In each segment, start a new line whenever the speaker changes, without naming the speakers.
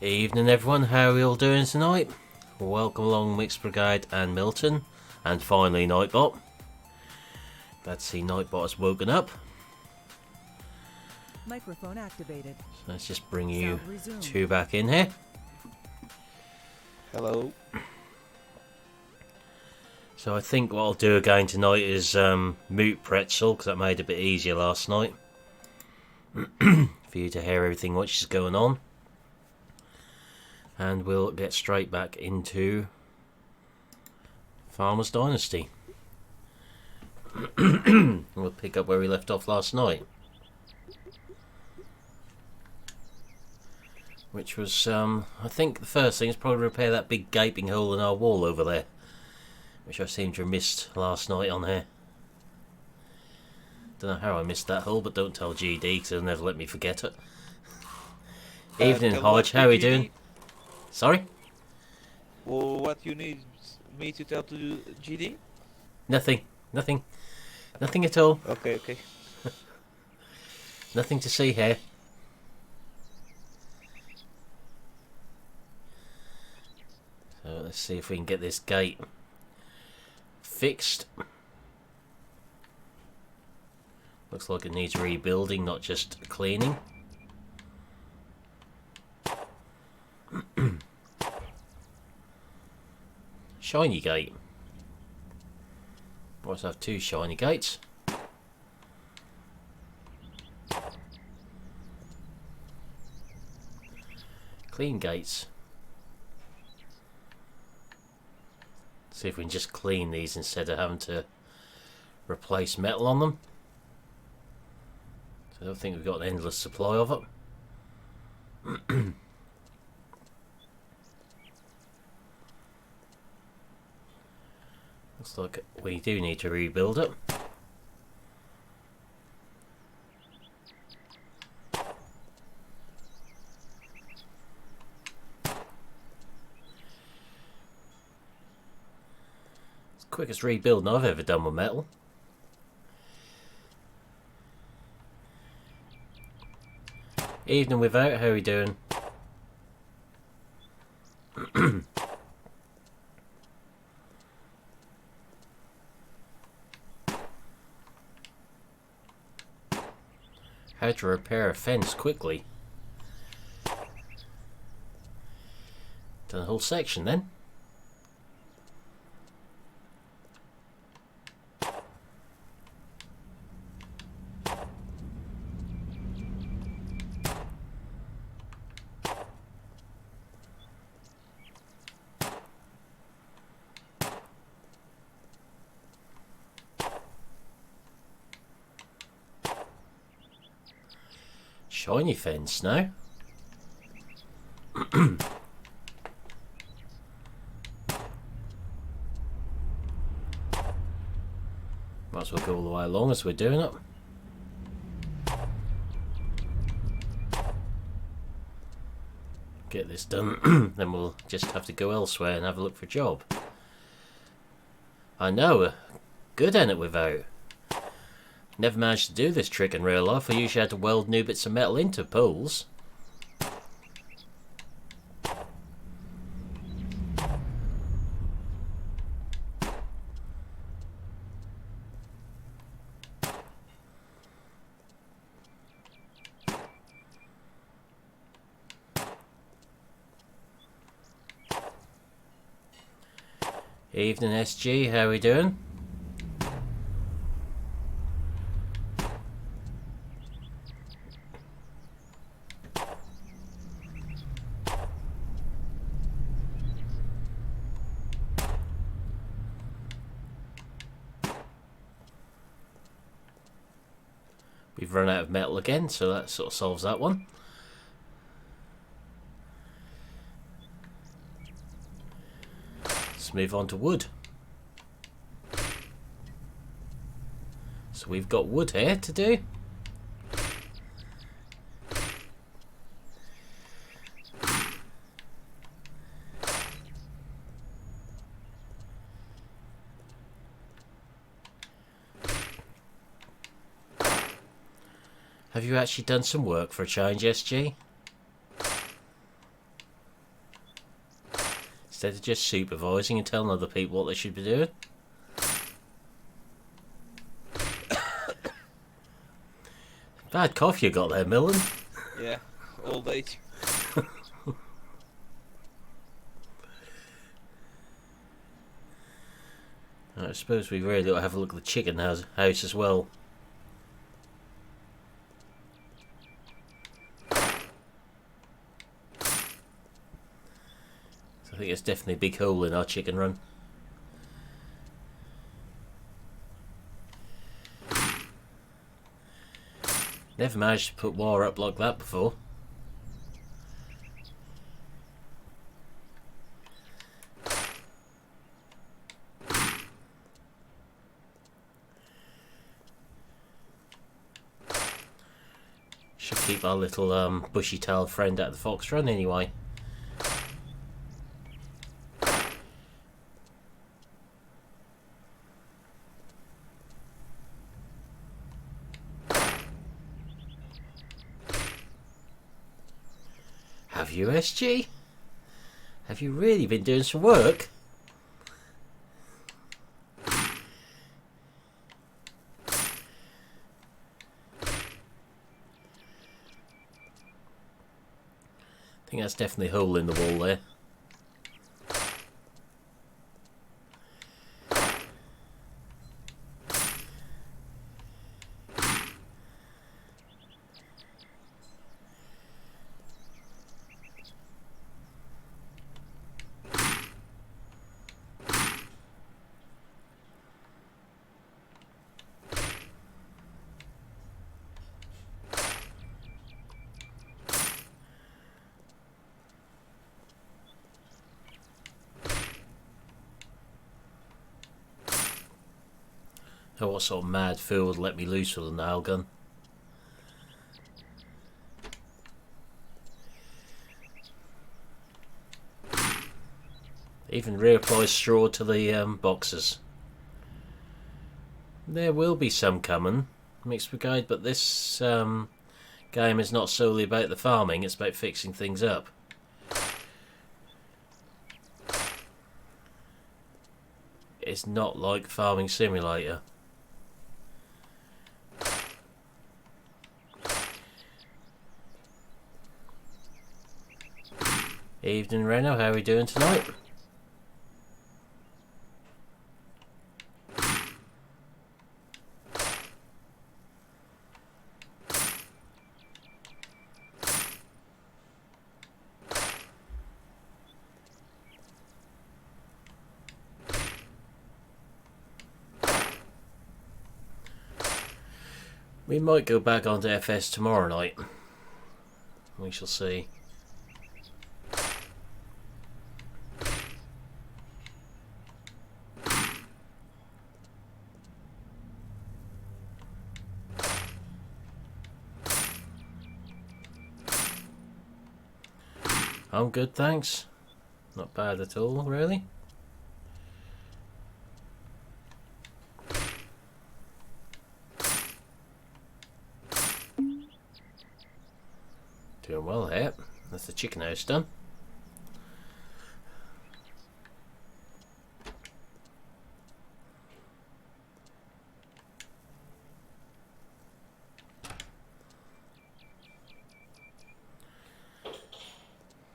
Evening everyone, how are we all doing tonight? Welcome along Mixed Brigade and Milton, and finally Nightbot. Glad to see Nightbot has woken up.
Microphone activated.
So let's just bring you two back in here.
Hello.
So I think what I'll do again tonight is mute Pretzel, because that made it a bit easier last night. For you to hear everything which is going on. And we'll get straight back into Farmers Dynasty. We'll pick up where we left off last night. Which was, I think the first thing is probably repair that big gaping hole in our wall over there. Which I seem to have missed last night on here. Don't know how I missed that hole, but don't tell GD because he'll never let me forget it. Evening Hodge, how are we doing? Sorry?
Well, what you need me to tell to GD?
Nothing. Nothing at all.
Okay.
Nothing to see here. So let's see if we can get this gate fixed. Looks like it needs rebuilding, not just cleaning. Shiny gate. I also have two shiny gates. Clean gates. See if we can just clean these instead of having to replace metal on them. So I don't think we've got an endless supply of it. Looks like we do need to rebuild it. It's the quickest rebuilding I've ever done with metal. Evening Without, how are we doing? How to repair a fence quickly. Done a whole section then. Shiny fence now. Might as well go all the way along as we're doing it. Get this done, then we'll just have to go elsewhere and have a look for a job. I know, good in it without. Never managed to do this trick in real life. I usually had to weld new bits of metal into poles. Evening SG, how are we doing? We've run out of metal again, so that sort of solves that one. Let's move on to wood. So we've got wood here to do. Have you actually done some work for a change, SG? Instead of just supervising and telling other people what they should be doing. Bad cough you got there, Millen.
Yeah, old age.
I suppose we really ought to have a look at the chicken house as well. So I think it's definitely a big hole in our chicken run. Never managed to put wire up like that before. Should keep our little bushy-tailed friend out of the fox run anyway. Have you, SG? Have you really been doing some work? I think that's definitely a hole in the wall there. Oh, what sort of mad fool would let me loose with a nail gun? Even reapplies straw to the boxes. There will be some coming, Mixed Brigade, but this game is not solely about the farming, it's about fixing things up. It's not like Farming Simulator. Evening, Reno. How are we doing tonight? We might go back onto FS tomorrow night. We shall see. I'm good, thanks. Not bad at all, really. Doing well here. That's the chicken house done.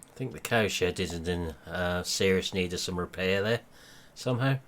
I think the cow shed isn't in serious need of some repair there, somehow.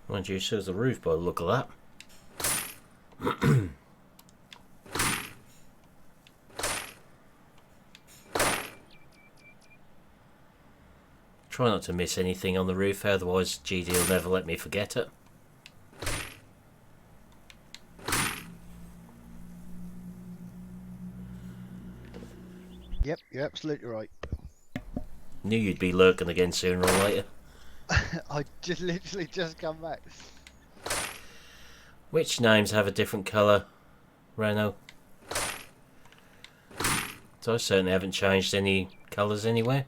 Mind you, so is the roof by the look of that. Try not to miss anything on the roof, otherwise GD will never let me forget it.
Yep, you're absolutely right.
Knew you'd be lurking again sooner or later.
I just literally just come back.
Which names have a different colour, Reno? So I certainly haven't changed any colours anywhere.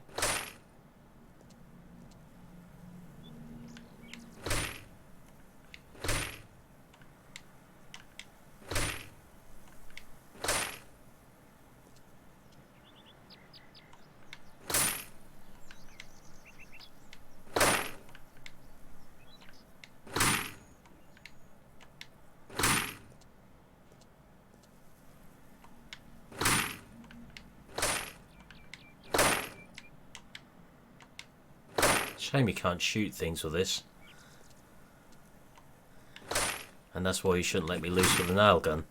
Shame you can't shoot things with this. And that's why you shouldn't let me loose with a nail gun.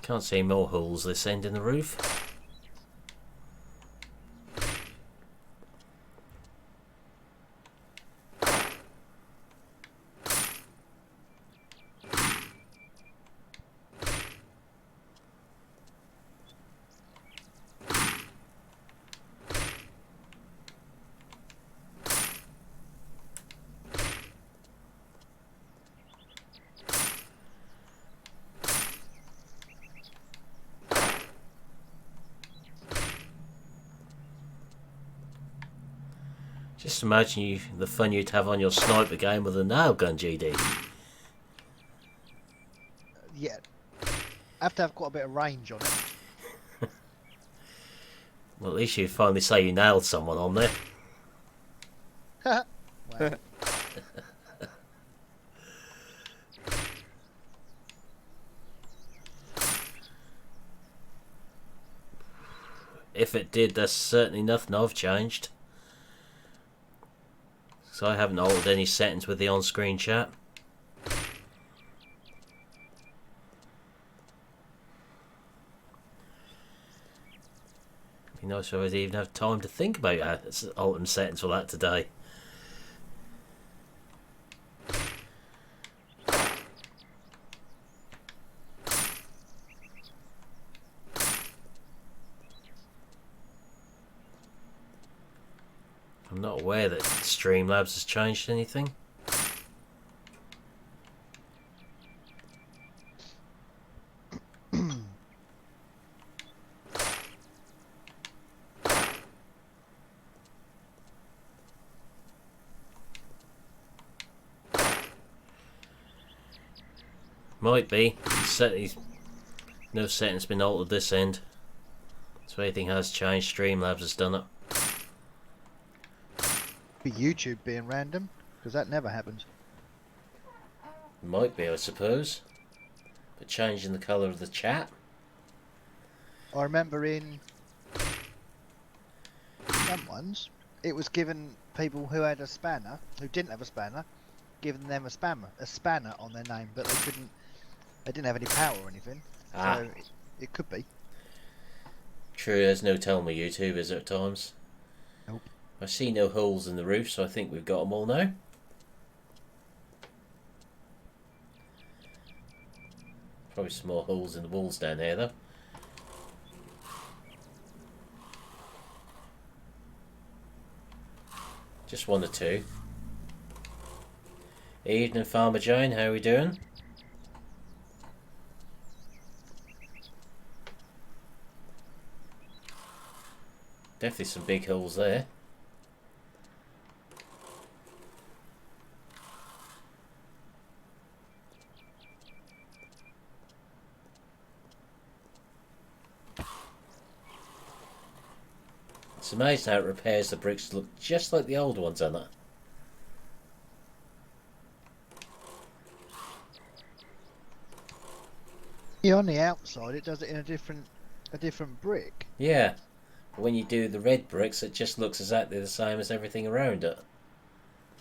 Can't see more holes this end in the roof. Just imagine the fun you'd have on your sniper game with a nail gun, GD.
Yeah. I have to have quite a bit of range on it.
Well, at least you finally say you nailed someone on there.
Wow.
If it did, that's certainly nothing I've changed. So I haven't altered any settings with the on-screen chat. It'd be nice if I'd even have time to think about altering settings for that today. I'm not aware that Streamlabs has changed anything. Might be. Certainly no setting's been altered this end. So anything has changed, Streamlabs has done it.
Be YouTube being random, because that never happens.
Might be, I suppose. But changing the colour of the chat?
I remember in some ones, it was given people who had a spanner, who didn't have a spanner, giving them a spanner on their name, but they didn't have any power or anything. So it could be.
True, there's no telling with YouTube, is there, at times?
Nope.
I see no holes in the roof, so I think we've got them all now. Probably some more holes in the walls down here, though. Just one or two. Evening, Farmer Jane, how are we doing? Definitely some big holes there. It's amazing how it repairs the bricks to look just like the old ones, isn't it?
Yeah, on the outside, it does it in a different brick.
Yeah. But when you do the red bricks, it just looks exactly the same as everything around it.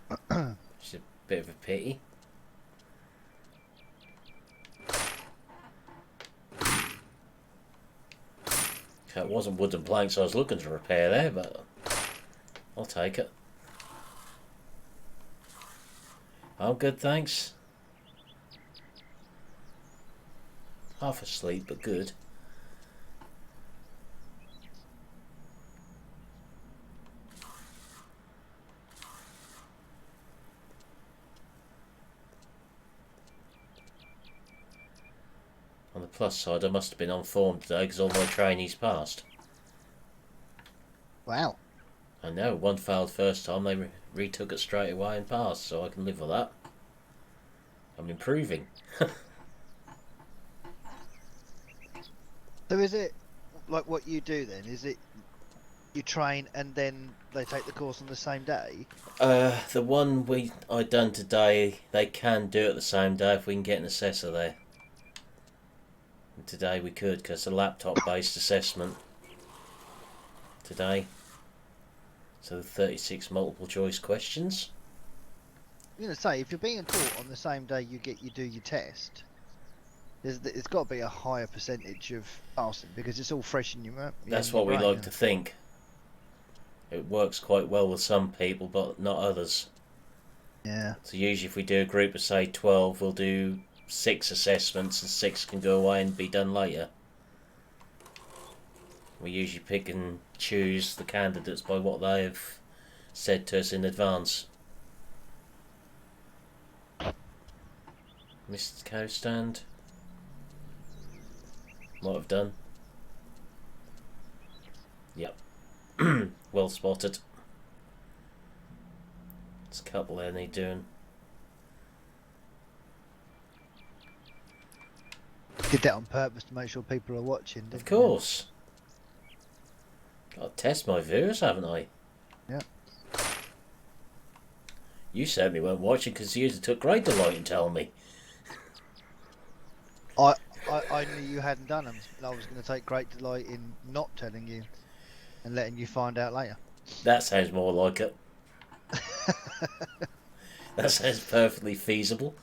Which is a bit of a pity. So it wasn't wooden planks I was looking to repair there, but I'll take it. I'm good, thanks. Half asleep, but good. On the plus side, I must have been on form today because all my trainees passed.
Wow.
I know, one failed first time, they retook it straight away and passed, so I can live with that. I'm improving.
So is it like what you do then? Is it you train and then they take the course on the same day?
The one I done today, they can do it the same day if we can get an assessor there. And today we could, because a laptop-based assessment today. So 36 multiple choice questions.
I'm gonna say, if you're being taught on the same day you do your test, it's got to be a higher percentage of passing because it's all fresh in your.
That's what we like to think. It works quite well with some people, but not others.
Yeah.
So usually, if we do a group of say 12, we'll do 6 assessments, and 6 can go away and be done later. We usually pick and choose the candidates by what they have said to us in advance. Missed cow stand. Might have done. Yep. Well spotted. There's a couple there need doing.
Did that on purpose to make sure people are watching, didn't
Of course. Got to test my viewers, haven't I?
Yeah.
You certainly weren't watching because you took great delight in telling me.
I knew you hadn't done them, and I was going to take great delight in not telling you and letting you find out later.
That sounds more like it. That sounds perfectly feasible.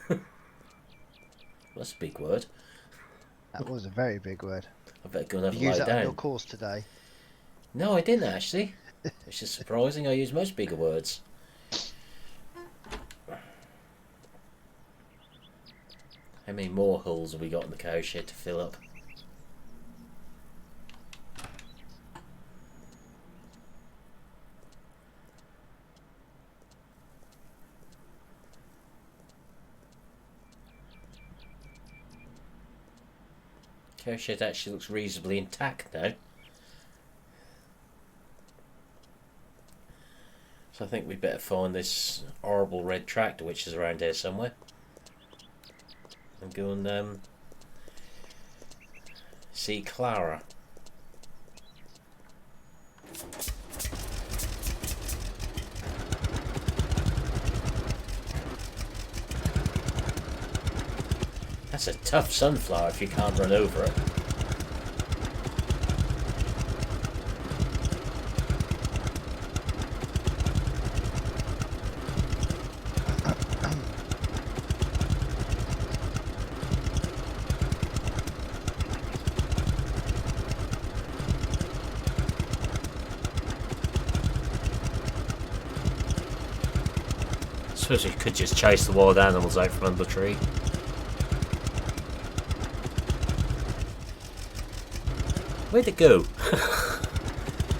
That's a big word.
That was a very big word.
I better go and have a
You
lie
used that on
down.
your course today.
No, I didn't actually. It's just surprising. I use most bigger words. How many more holes have we got in the cow shed to fill up? Cow shed actually looks reasonably intact now. So I think we'd better find this horrible red tractor which is around here somewhere. And go and see Clara. That's a tough sunflower if you can't run over it. I suppose we could just chase the wild animals out from under the tree. Where'd it go?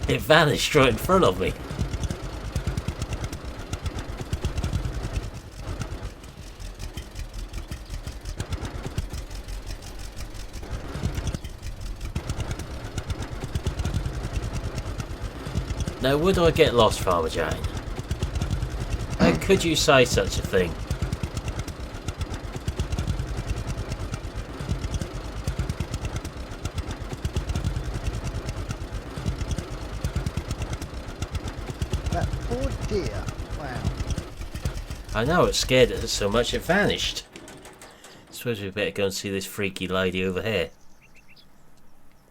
It vanished right in front of me. Now, would I get lost, Farmer Jane? How could you say such a thing?
That poor deer. Wow.
I know, it scared it so much it vanished. Suppose we better go and see this freaky lady over here.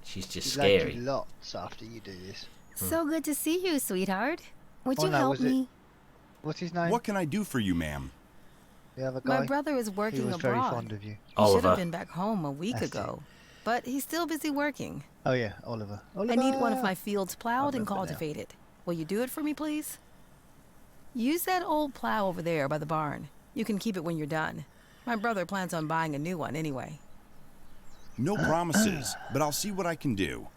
She's just
She's like
scary.
you lots after you do this.
So good to see you, sweetheart. Would
Oh,
you
no,
help
was it-
me?
What's his name?
What can I do for you, ma'am?
The other guy?
My brother is
He
working
was very
abroad.
fond of you.
He should
Oliver.
have been back home a week
That's it.
ago, but he's still busy working.
Oh yeah, Oliver.
I need one of
Oliver!
my fields plowed and
remember now.
cultivated. Will you do it for me, please? Use that old plow over there by the barn. You can keep it when you're done. My brother plans on buying a new one anyway.
No promises, but I'll see what I can do.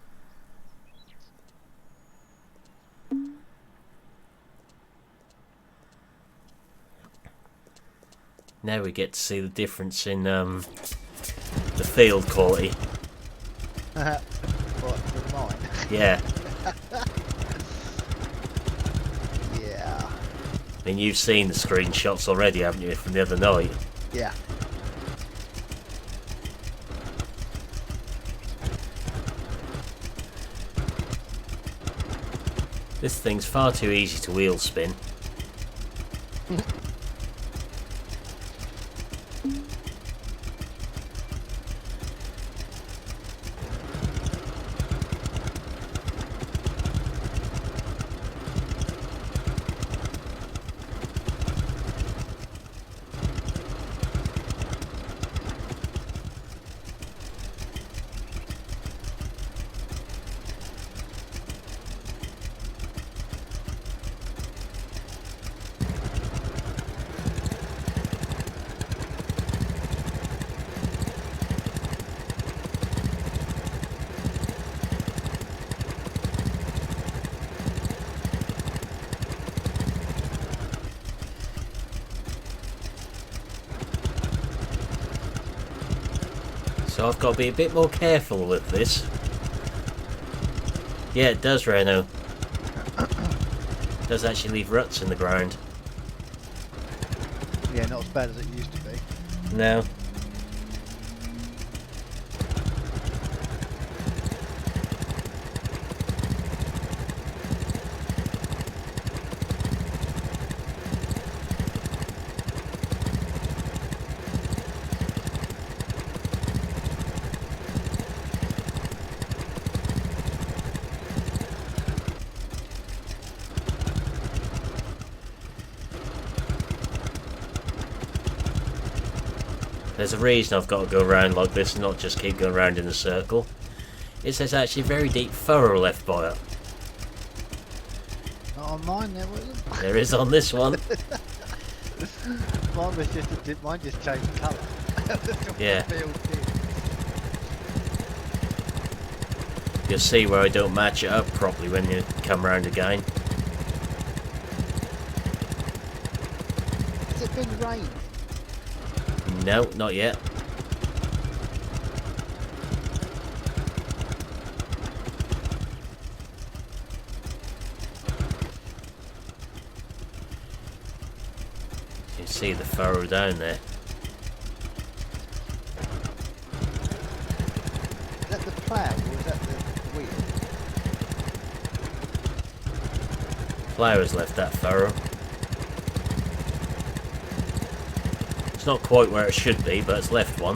Now we get to see the difference in the field quality.
What, with mine?
Yeah.
Yeah.
I mean, you've seen the screenshots already, haven't you, from the other night?
Yeah.
This thing's far too easy to wheel spin. So I've got to be a bit more careful with this. Yeah, it does, Reno. It does actually leave ruts in the ground.
Yeah, not as bad as it used to be.
No. There's a reason I've got to go around like this and not just keep going around in a circle. It says actually a very deep furrow left by it.
Not on mine, there wasn't.
There is on this one.
Mine was just mine just changed colour.
Yeah.
Filled in.
You'll see where I don't match it up properly when you come round again.
Has it been raining?
No, not yet. You can see the furrow down there.
Is that the plough or is that the wheel?
Flowers left that furrow. It's not quite where it should be, but it's left one.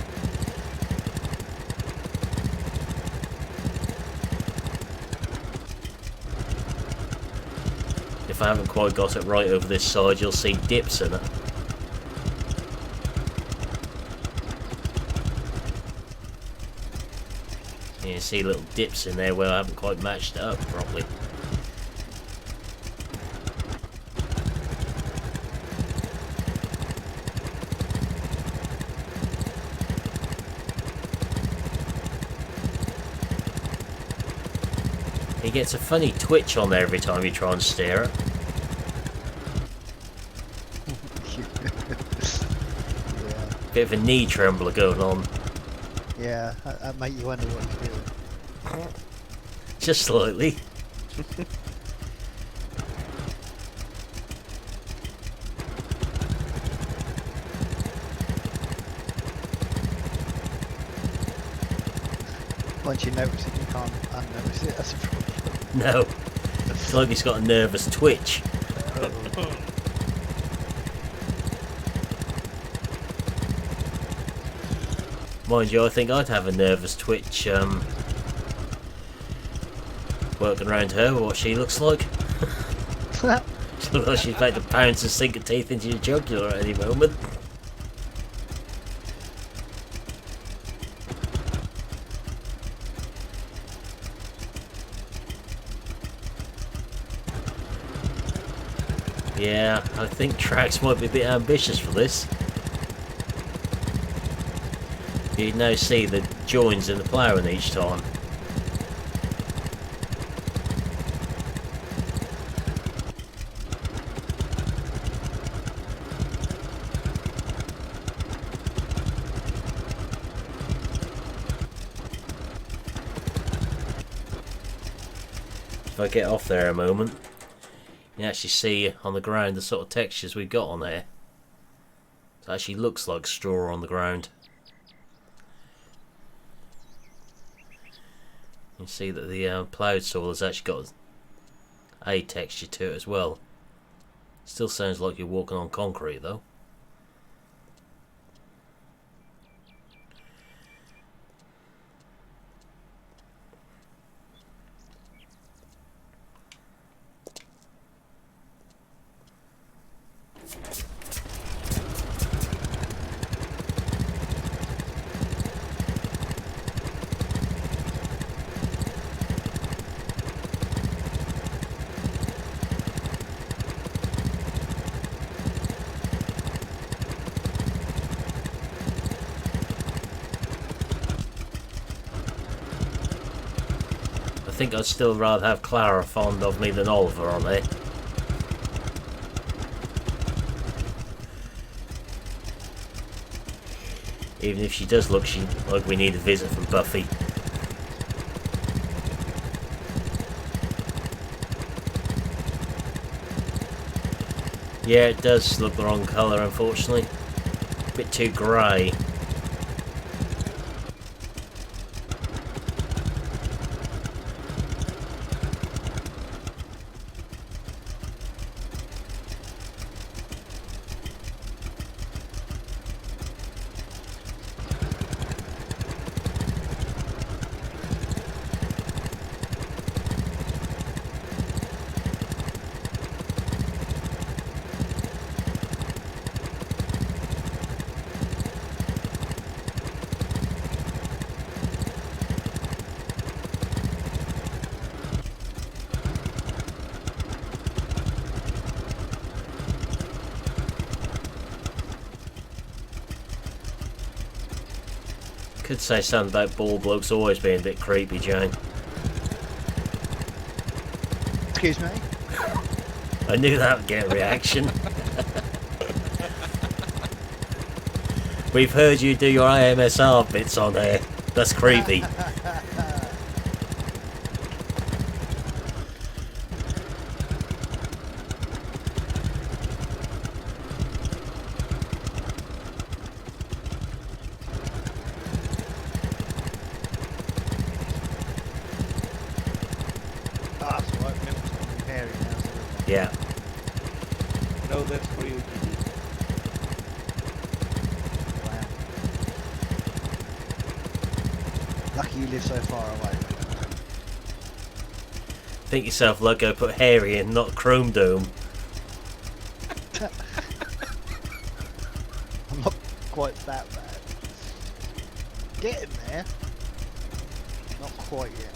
If I haven't quite got it right over this side, you'll see dips in it. You can see little dips in there where I haven't quite matched it up properly. He gets a funny twitch on there every time you try and steer it.
Yeah.
Bit of a knee trembler going on.
Yeah, that make you wonder what he's doing.
Just slightly.
Once you notice it, you can't unnotice it. That's a problem.
No. It's like he's got a nervous twitch. Mind you, I think I'd have a nervous twitch working around her with what she looks like. She looks like she's about to pounce and sink her teeth into your jugular at any moment. Yeah, I think tracks might be a bit ambitious for this. You now see the joins in the ploughing each time. If I get off there a moment, you can actually see on the ground the sort of textures we've got on there. It actually looks like straw on the ground. You see that the ploughed soil has actually got a texture to it as well. Still sounds like you're walking on concrete though. I think I'd still rather have Clara fond of me than Oliver on there. Even if she does look like we need a visit from Buffy. Yeah, it does look the wrong colour, unfortunately. A bit too grey. Could say something about bald blokes always being a bit creepy, Jane.
Excuse me?
I knew that would get a reaction. We've heard you do your AMSR bits on here. That's creepy. Yeah.
No, that's for you, GD.
Wow. Lucky you live so far away.
Think yourself, Logo, put hairy in, not chrome dome.
I'm not quite that bad. Getting there. Not quite yet.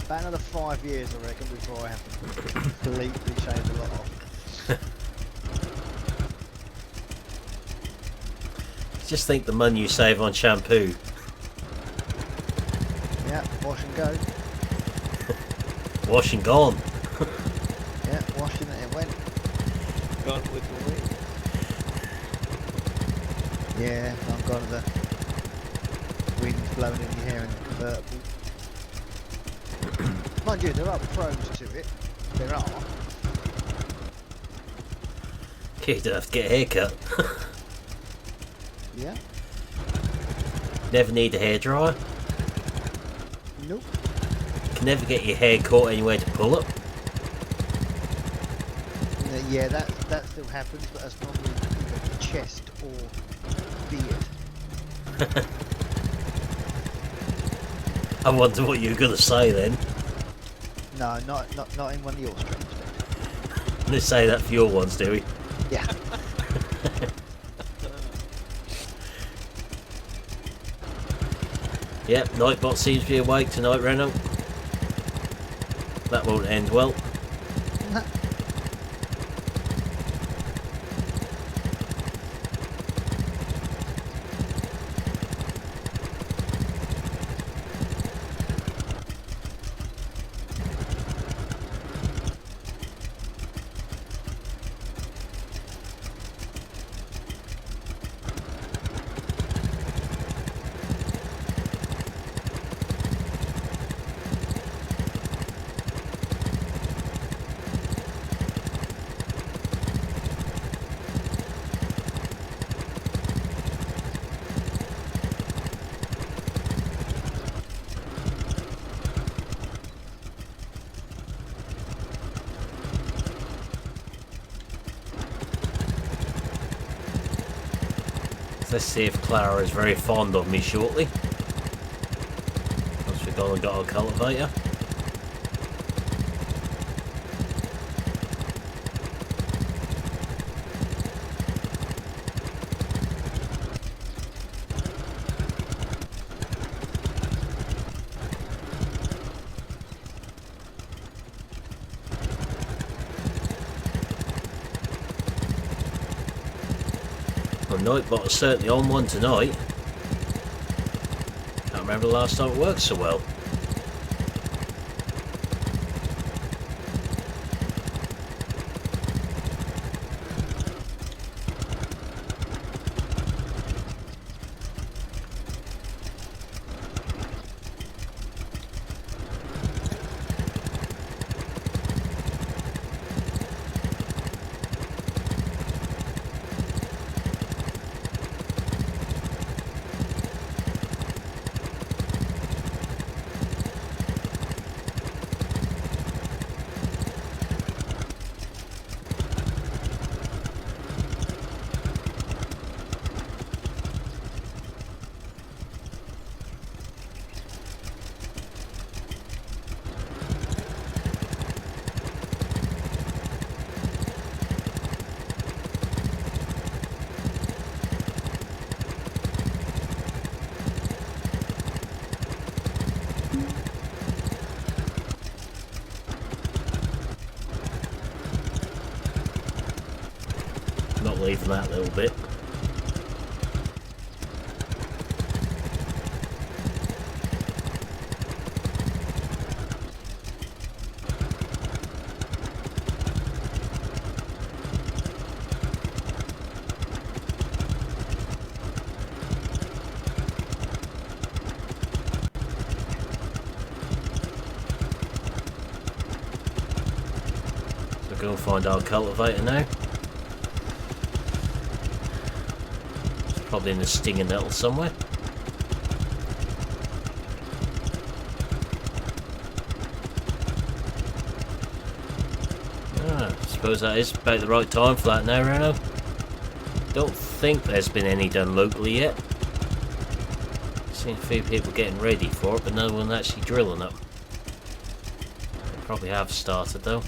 About another 5 years, I reckon, before I have to completely shave a lot off.
Just think the money you save on shampoo.
Yeah, wash and go.
Wash and gone.
Yeah, washing it, it went.
Gone with the wind.
Yeah, I'm gone to the wind blowing in your hair in the convertible. Mind you, there are pros to it. There are.
You don't have to get a haircut.
Yeah.
Never need a hairdryer.
Nope.
Can never get your hair caught anywhere to pull it.
Yeah, that still happens, but that's normally either chest or beard.
I wonder what you were going to say then.
No, not in one of your streams.
Let's say that for your ones, do we?
Yeah.
Yep, Nightbot seems to be awake tonight, Renault. That won't end well. let's see if Clara is very fond of me shortly. Once we've gone and got our cultivator. Nightbot is certainly on one tonight. Can't remember the last time it worked so well. Not leaving that little bit. So go and find our cultivator now. Probably in the stinging nettle somewhere. I suppose that is about the right time for that now, Reno. Don't think there's been any done locally yet. Seen a few people getting ready for it, but no one actually drilling them. They probably have started though.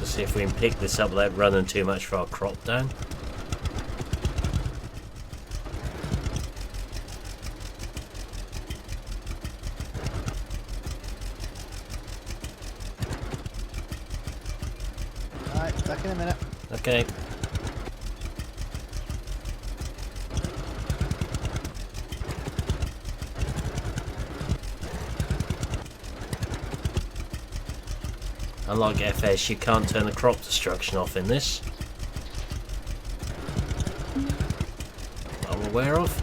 See if we can pick this up without running too much for our crop down.
Alright, back in a minute.
Okay. Unlike FS, you can't turn the crop destruction off in this. I'm aware of.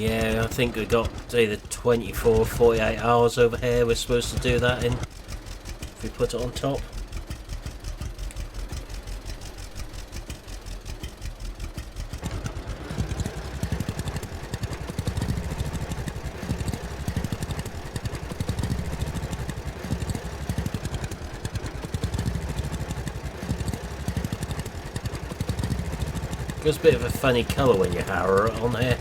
Yeah, I think we got either 24 or 48 hours over here we're supposed to do that in, if we put it on top. Goes a bit of a funny colour when you hammer it on here.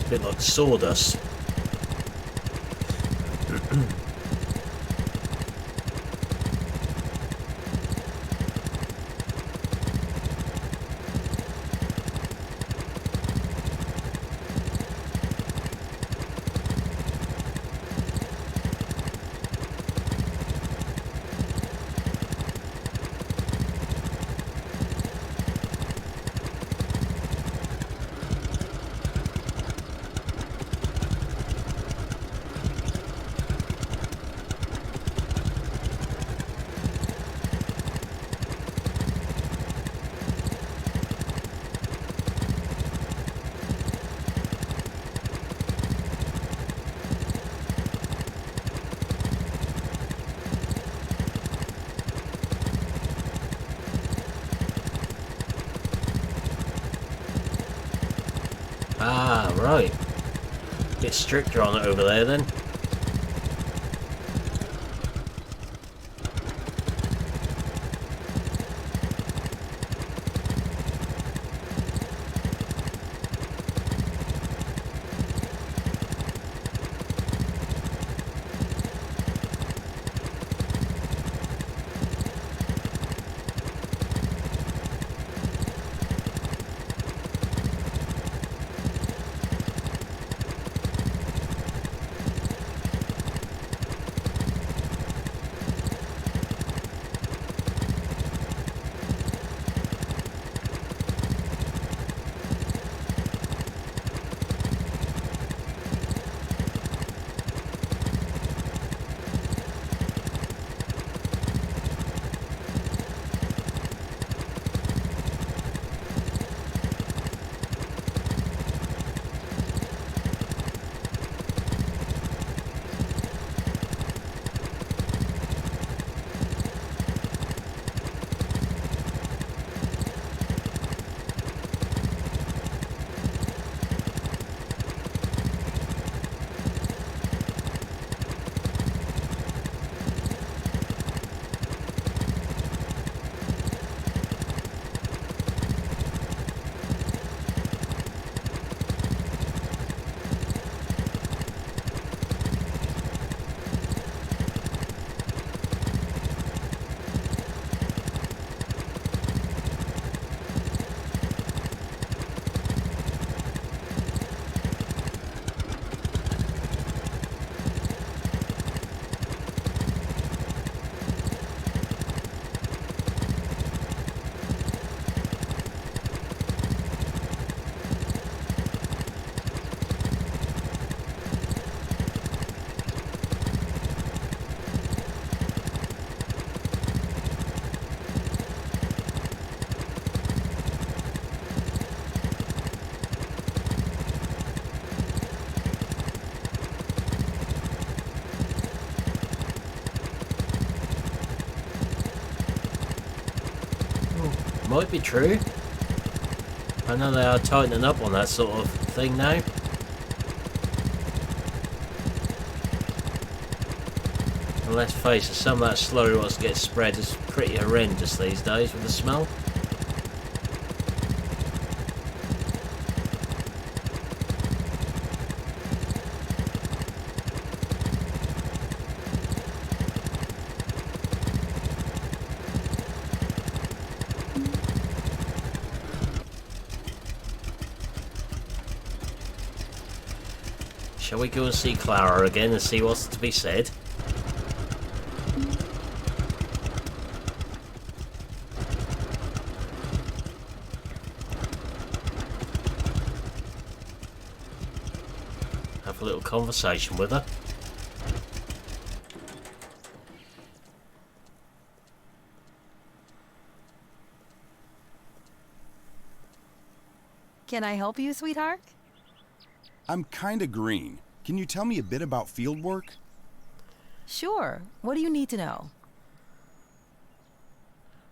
A bit like sawdust. Ah, right. Bit stricter on it over there then. Might be true. I know they are tightening up on that sort of thing now. And let's face it, some of that slurry what gets spread is pretty horrendous these days with the smell. Shall we go and see Clara again and see what's to be said? Have a little conversation with her.
Can I help you, sweetheart?
I'm kinda green. Can you tell me a bit about field work?
Sure. What do you need to know?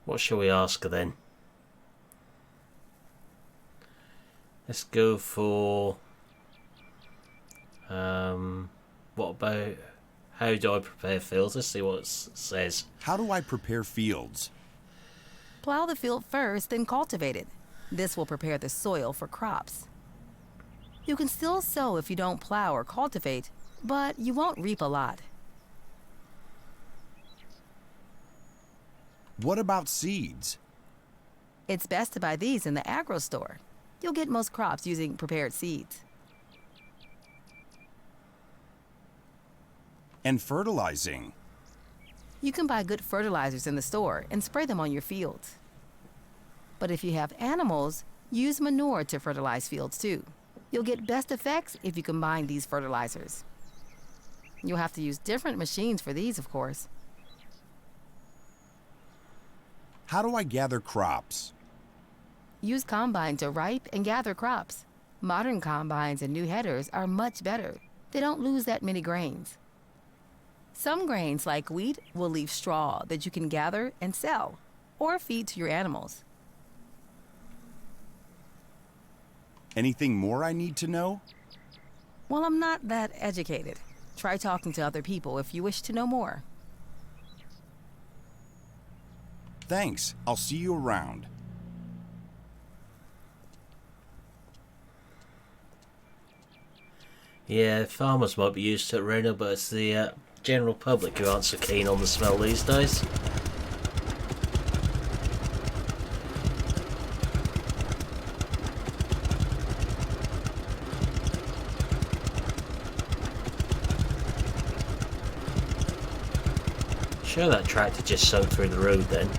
What shall we ask her then? Let's go for... what about... How do I prepare fields? Let's see what it says.
How do I prepare fields?
Plow the field first, then cultivate it. This will prepare the soil for crops. You can still sow if you don't plow or cultivate, but you won't reap a lot.
What about seeds?
It's best to buy these in the agro store. You'll get most crops using prepared seeds.
And fertilizing?
You can buy good fertilizers in the store and spray them on your fields. But if you have animals, use manure to fertilize fields too. You'll get best effects if you combine these fertilizers. You'll have to use different machines for these, of course.
How do I gather crops?
Use combine to ripe and gather crops. Modern combines and new headers are much better. They don't lose that many grains. Some grains, like wheat, will leave straw that you can gather and sell, or feed to your animals.
Anything more I need to know?
Well, I'm not that educated. Try talking to other people if you wish to know more.
Thanks. I'll see you around.
Yeah, farmers might be used to it, Reno, but it's the general public who aren't so keen on the smell these days. Sure, that tractor just sunk through the road then.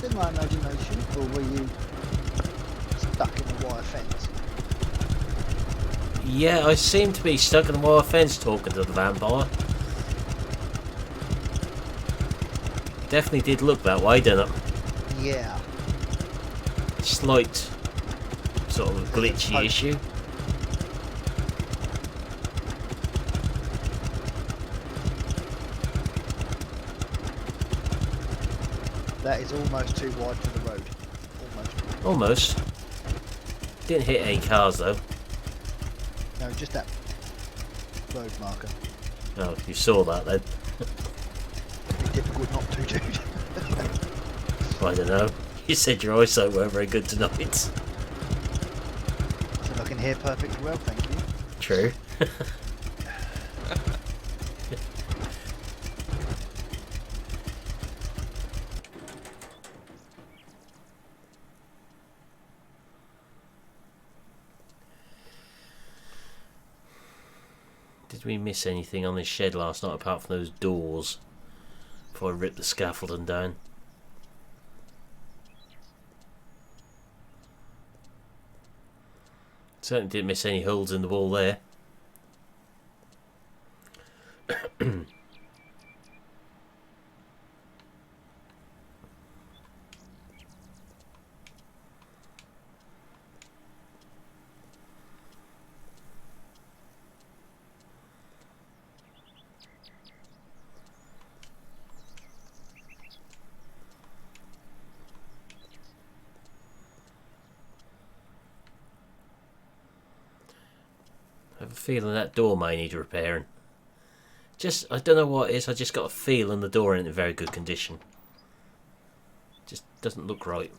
In my imagination, or were you stuck in a wire fence?
Yeah, I seem to be stuck in a wire fence talking to the vampire. Definitely did look that way, didn't it?
Yeah.
Slight sort of glitchy issue.
That is almost too wide for the road. Almost.
Almost. Didn't hit any cars though.
No, just that road marker.
Oh, you saw that then.
It'd be difficult not to, dude.
I don't know. You said your eyesight weren't very good tonight.
I said I can hear perfectly well, thank you.
True. Did we miss anything on this shed last night apart from those doors before I ripped the scaffolding down? Certainly didn't miss any holes in the wall there. I have a feeling that door may need repairing. I don't know what it is, I just got a feeling the door ain't in very good condition. Just doesn't look right.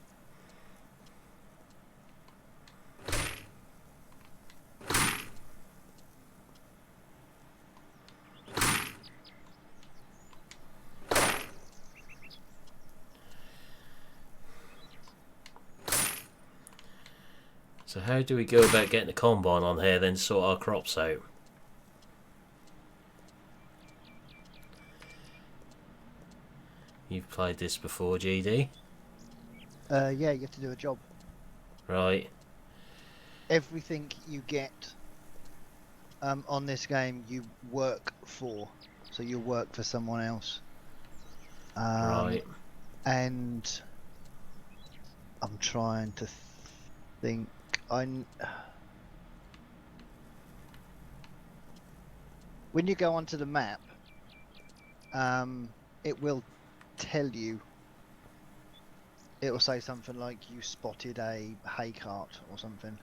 So how do we go about getting the combine on here then sort our crops out? You've played this before, GD?
Yeah, you have to do a job.
Right.
Everything you get on this game, you work for. So you work for someone else.
Right.
And I'm trying to think. When you go onto the map, it will tell you. It will say something like you spotted a hay cart or something.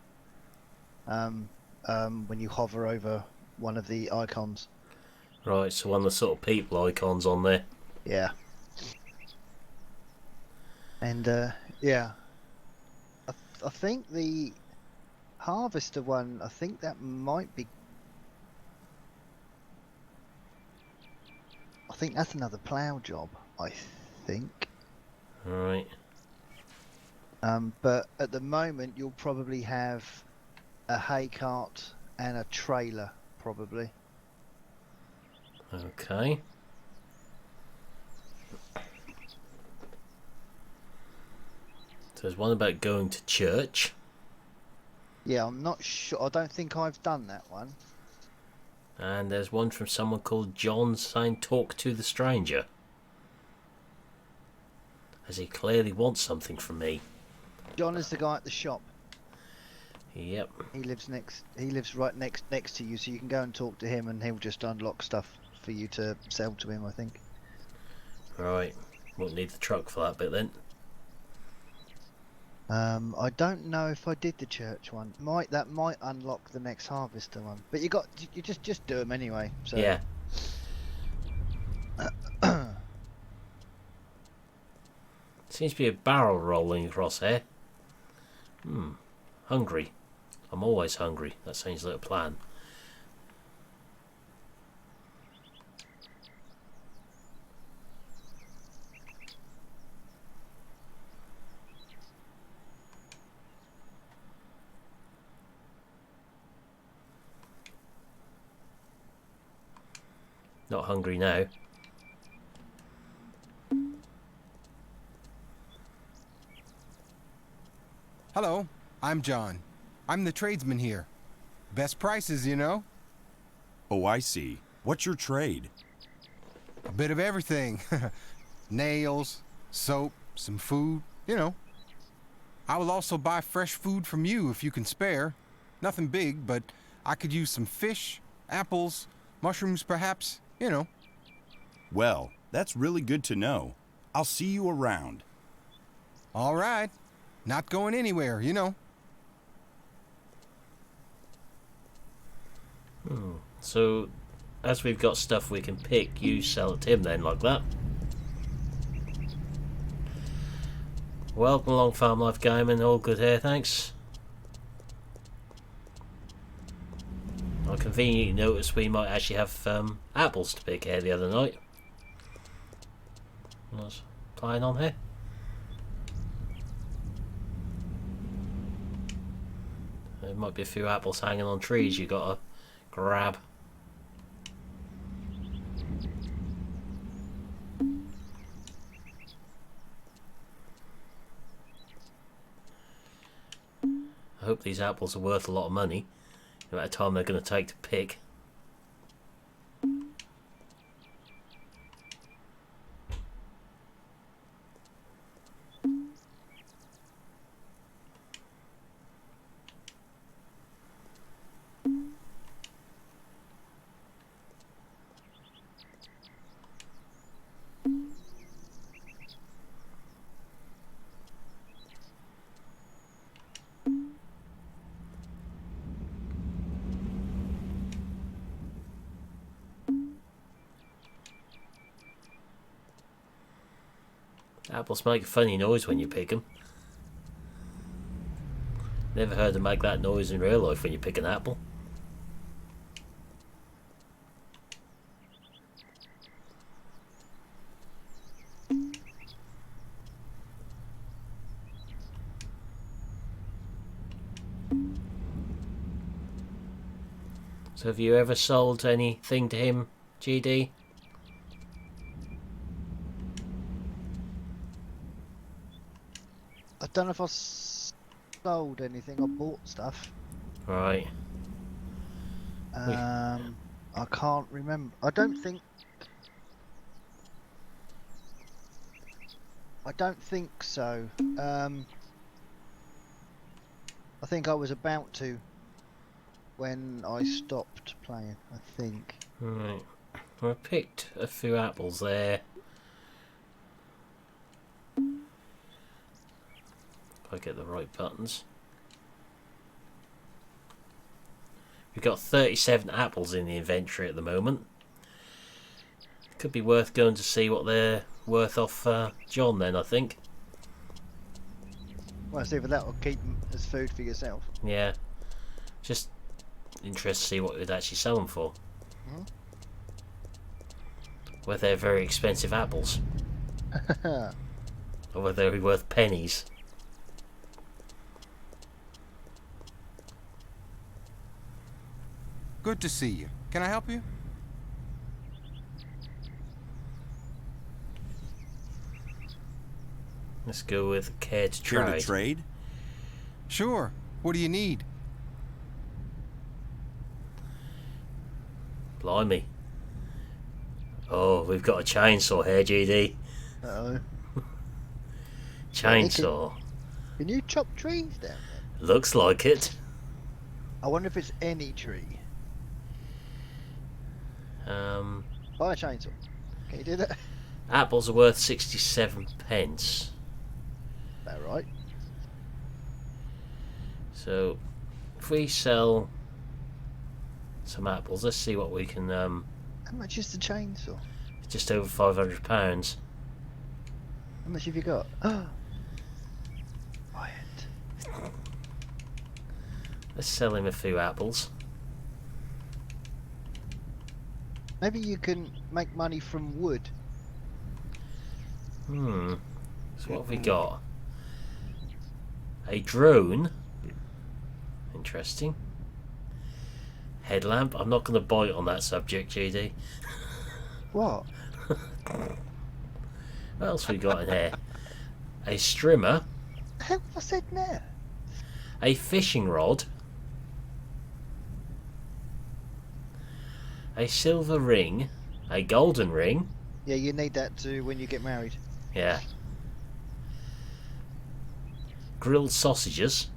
When you hover over one of the icons.
Right, so one of the sort of people icons on there.
Yeah. And yeah, I think the harvester one, I think that might be. I think that's another plough job. I think.
Right.
But at the moment, you'll probably have a hay cart and a trailer, probably.
Okay. So there's one about going to church.
Yeah, I'm not sure. I don't think I've done that one.
And there's one from someone called John saying talk to the stranger. As he clearly wants something from me.
John is the guy at the shop.
Yep.
He lives next. He lives right next to you, so you can go and talk to him, and he'll just unlock stuff for you to sell to him, I think.
Right. Won't need the truck for that bit then.
I don't know if I did the church one. That might unlock the next harvester one, but you just do them anyway. So.
Yeah. Seems to be a barrel rolling across here. Hungry. I'm always hungry. That seems like a plan. Not hungry now.
Hello, I'm John. I'm the tradesman here. Best prices, you know?
Oh, I see. What's your trade?
A bit of everything. Nails, soap, some food, you know. I will also buy fresh food from you if you can spare. Nothing big, but I could use some fish, apples, mushrooms perhaps, you know.
Well, that's really good to know. I'll see you around.
All right. Not going anywhere, you know.
So, as we've got stuff we can pick, you sell it to him then, like that. Welcome along, Farm Life Gaming. All good here, thanks. I conveniently noticed we might actually have apples to pick here the other night. I was playing on here. There might be a few apples hanging on trees you gotta grab. I hope these apples are worth a lot of money. The amount of time they're going to take to pick. Apples make a funny noise when you pick them. Never heard them make that noise in real life when you pick an apple. So have you ever sold anything to him, GD?
I don't know if I sold anything. I bought stuff.
Right.
I can't remember. I don't think so. I think I was about to when I stopped playing, I think.
Right. Well, I picked a few apples there. If I get the right buttons. We've got 37 apples in the inventory at the moment. Could be worth going to see what they're worth off John then, I think.
Well, see if that will keep them as food for yourself.
Yeah. Just interested to see what we'd actually sell them for.
Mhm.
Whether they're very expensive apples. Or whether they're worth pennies.
Good to see you. Can I help you?
Let's go with care to
Care
trade.
to trade?
Sure. What do you need?
Blimey. Oh, we've got a chainsaw here, GD.
Uh-oh.
Chainsaw.
Can you chop trees down there?
Looks like it.
I wonder if it's any tree. Buy a chainsaw. Can you do that?
Apples are worth 67 pence.
About right.
So, if we sell some apples, let's see what we can.
How much is the chainsaw?
Just over £500.
How much have you got? Buy it.
Let's sell him a few apples.
Maybe you can make money from wood.
So what have we got? A drone. Interesting. Headlamp. I'm not going to bite on that subject, GD.
What?
What else we got in here? A strimmer.
The hell have I said now?
A fishing rod. A silver ring. A golden ring.
Yeah, you need that to when you get married.
Yeah. Grilled sausages.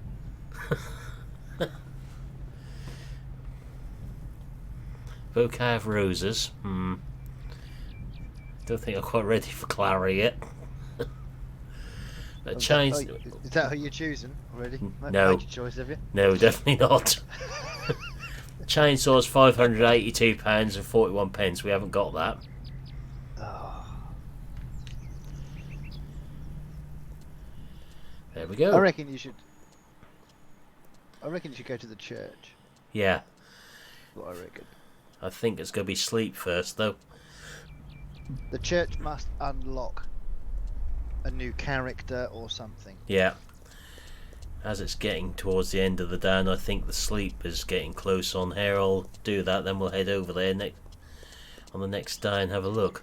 Bouquet of roses. Don't think I'm quite ready for Clara yet. A chain.
Is that who you're choosing already?
No.
Made your choice, have you?
No, definitely not. Chainsaw's £582.41. We haven't got that.
Oh.
There we go.
I reckon you should go to the church.
Yeah.
What I reckon.
I think it's going to be sleep first, though.
The church must unlock a new character or something.
Yeah. As it's getting towards the end of the day, and I think the sleep is getting close on here, I'll do that, then we'll head over there on the next day and have a look.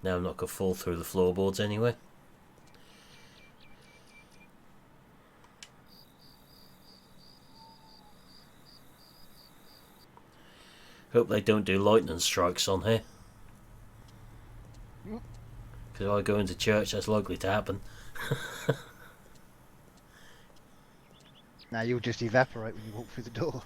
Now I'm not going to fall through the floorboards anyway. Hope they don't do lightning strikes on here. Because if I go into church, that's likely to happen.
Now you'll just evaporate when you walk through the door.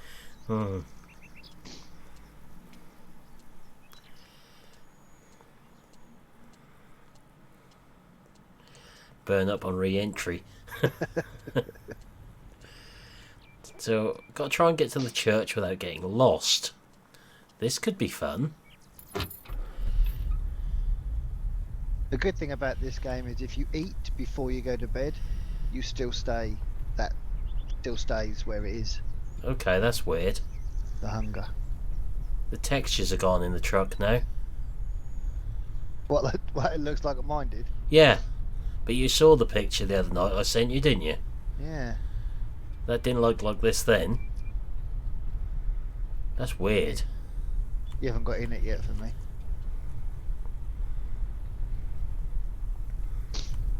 Burn up on re-entry. So, got to try and get to the church without getting lost. This could be fun.
The good thing about this game is if you eat before you go to bed, you still stay. That still stays where it is.
Okay, that's weird.
The hunger.
The textures are gone in the truck now.
What it looks like mine did.
Yeah, but you saw the picture the other night I sent you, didn't you?
Yeah.
That didn't look like this then. That's weird.
You haven't got in it yet for me.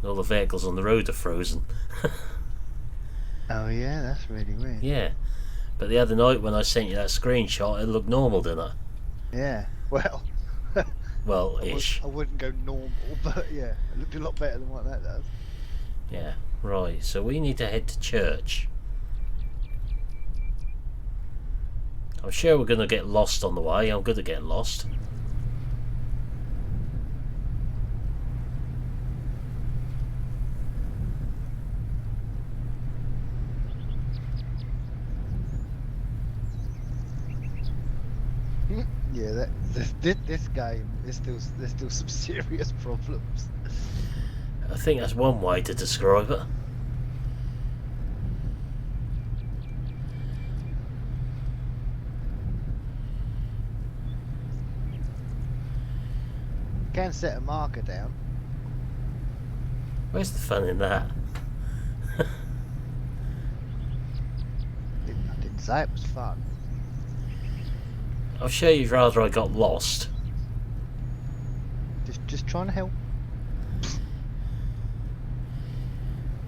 All the vehicles on the road are frozen.
Oh yeah, that's really weird.
Yeah, but the other night when I sent you that screenshot, it looked normal, didn't it?
Yeah. Well.
Well, ish.
I wouldn't go normal, but yeah, it looked a lot better than what that does.
Yeah, right. So we need to head to church. I'm sure we're going to get lost on the way. I'm good at getting lost.
Yeah, this game is there's still some serious problems.
I think that's one way to describe it.
Can set a marker down.
Where's the fun in that?
I didn't say it was fun.
I'll show you rather I got lost.
Just trying to help.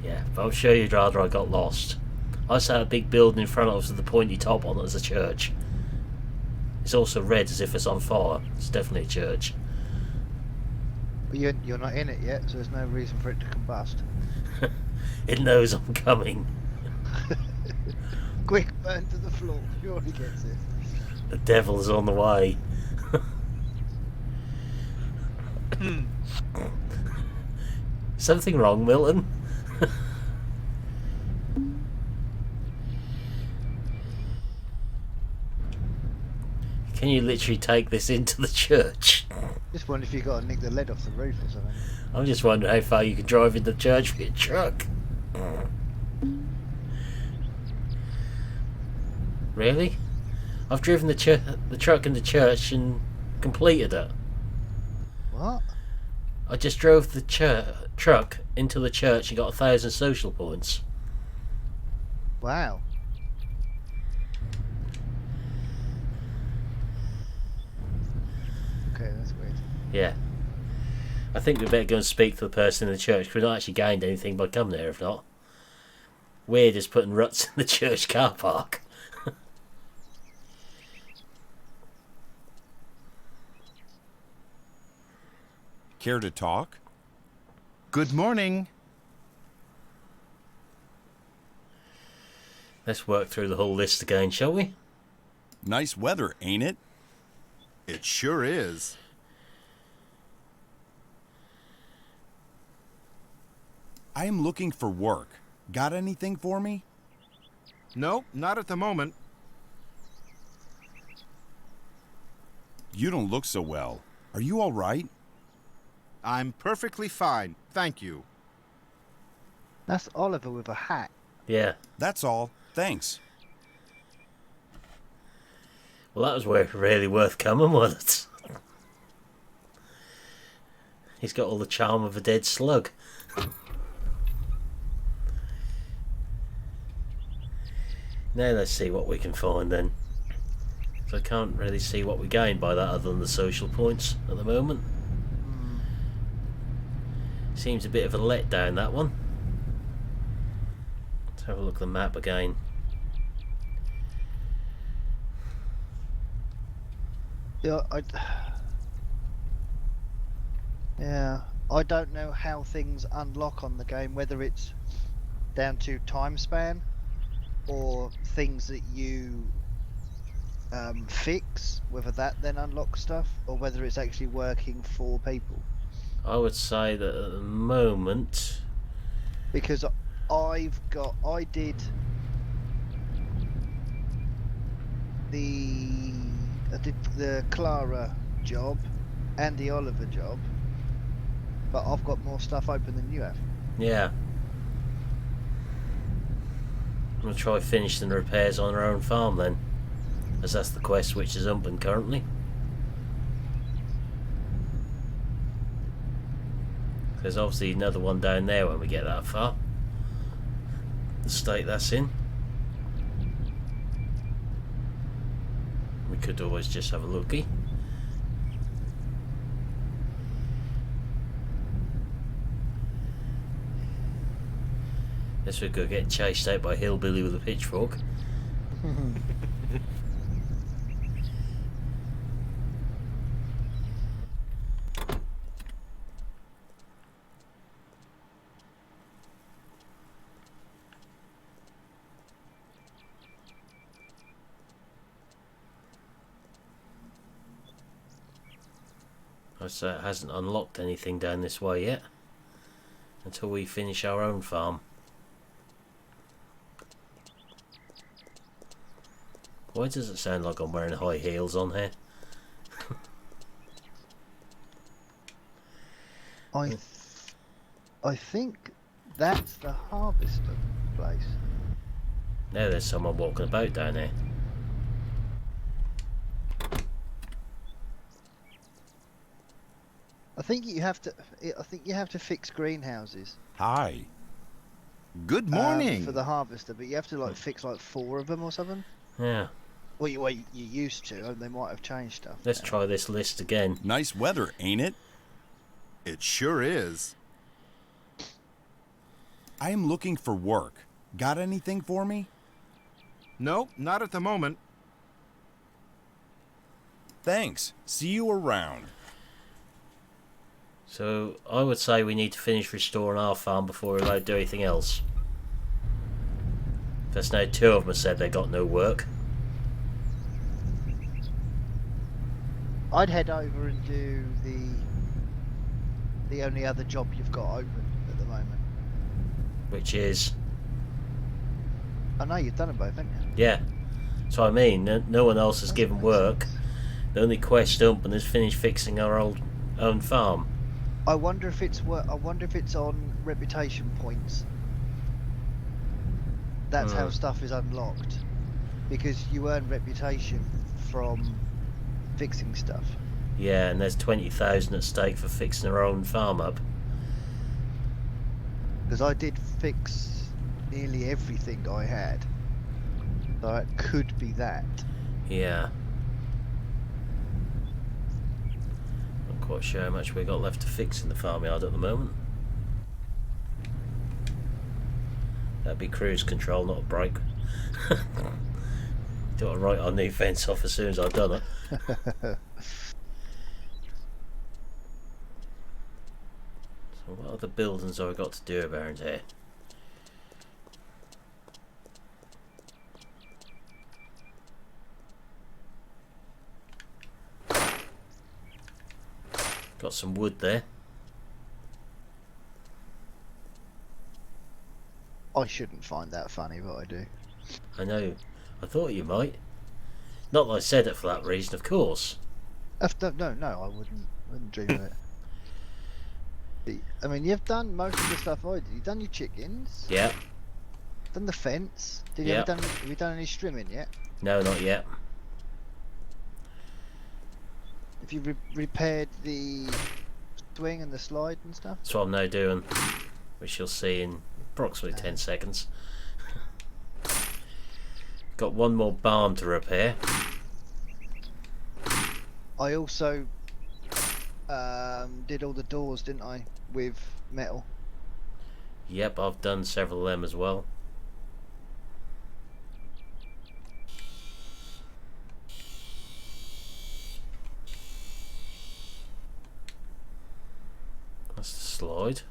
Yeah, but I'll show you rather I got lost. I saw a big building in front of us with the pointy top on it as a church. It's also red as if it's on fire. It's definitely a church.
But you're not in it yet, so there's no reason for it to combust.
It knows I'm coming.
Quick, burn to the floor. Surely gets it.
The devil is on the way. Something wrong, Milton? Can you literally take this into the church?
Just wonder if you got to nick the lead off the roof or something.
I'm just wondering how far you can drive into church with your truck. Really? I've driven the truck into church and completed it.
What?
I just drove the truck into the church and got 1,000 social points.
Wow. Okay, that's weird.
Yeah. I think we better go and speak to the person in the church, because we've not actually gained anything by coming there, if not. We're just putting ruts in the church car park.
Care to talk?
Good morning.
Let's work through the whole list again, shall we?
Nice weather, ain't it?
It sure is.
I am looking for work. Got anything for me?
Nope, not at the moment.
You don't look so well. Are you all right?
I'm perfectly fine, thank you.
That's Oliver with a hat.
Yeah.
That's all. Thanks.
Well, that was really worth coming, wasn't it? He's got all the charm of a dead slug. Now let's see what we can find then. So I can't really see what we gain by that other than the social points at the moment. Seems a bit of a letdown, that one. Let's have a look at the map again.
Yeah, I don't know how things unlock on the game, whether it's down to time span or things that you fix, whether that then unlocks stuff, or whether it's actually working for people.
I would say that at the moment,
Because I did the Clara job and the Oliver job, but I've got more stuff open than you have.
yeah. I'm going to try finishing the repairs on our own farm then. as that's the quest which is open currently. There's obviously another one down there when we get that far. The state that's in. We could always just have a looky. Guess we could get chased out by a hillbilly with a pitchfork. So it hasn't unlocked anything down this way yet until we finish our own farm. Why does it sound like I'm wearing high heels on here?
I think that's the harvester place.
Now there's someone walking about down here.
I think you have to fix greenhouses.
Hi.
Good morning.
For the harvester, but you have to like fix like 4 of them or something.
Yeah.
Well, you used to. They might have changed stuff.
Let's
now.
try this list again.
Nice weather, ain't it?
It sure is.
I am looking for work. Got anything for me?
No, not at the moment.
Thanks. See you around.
So I would say we need to finish restoring our farm before we're allowed to do anything else. There's now 2 of them have said they got no work.
I'd head over and do the only other job you've got open at the moment.
Which is...
I know you've done them both, haven't you?
Yeah. So I mean, no one else has given work. The only quest open is finish fixing our own farm.
I wonder if it's on reputation points. That's how stuff is unlocked, because you earn reputation from fixing stuff.
Yeah, and there's 20,000 at stake for fixing our own farm up.
Because I did fix nearly everything I had, so it could be that.
Yeah. Not quite sure how much we got left to fix in the farmyard at the moment. That'd be cruise control, not a brake. Got to write our new fence off as soon as I've done it. So what other buildings have I got to do around here? Got some wood there.
I shouldn't find that funny, but I do.
I know. I thought you might. Not that I said it for that reason, of course.
No, I wouldn't dream of it. I mean, you've done most of the stuff I did. You've done your chickens.
Yeah.
Done the fence.
Yeah.
Have you done any strimming yet?
No, not yet.
Have you repaired the swing and the slide and stuff?
That's what I'm now doing, which you'll see in approximately 10 seconds. Got one more barn to repair.
I also did all the doors, didn't I, with metal?
Yep, I've done several of them as well. That's the slide.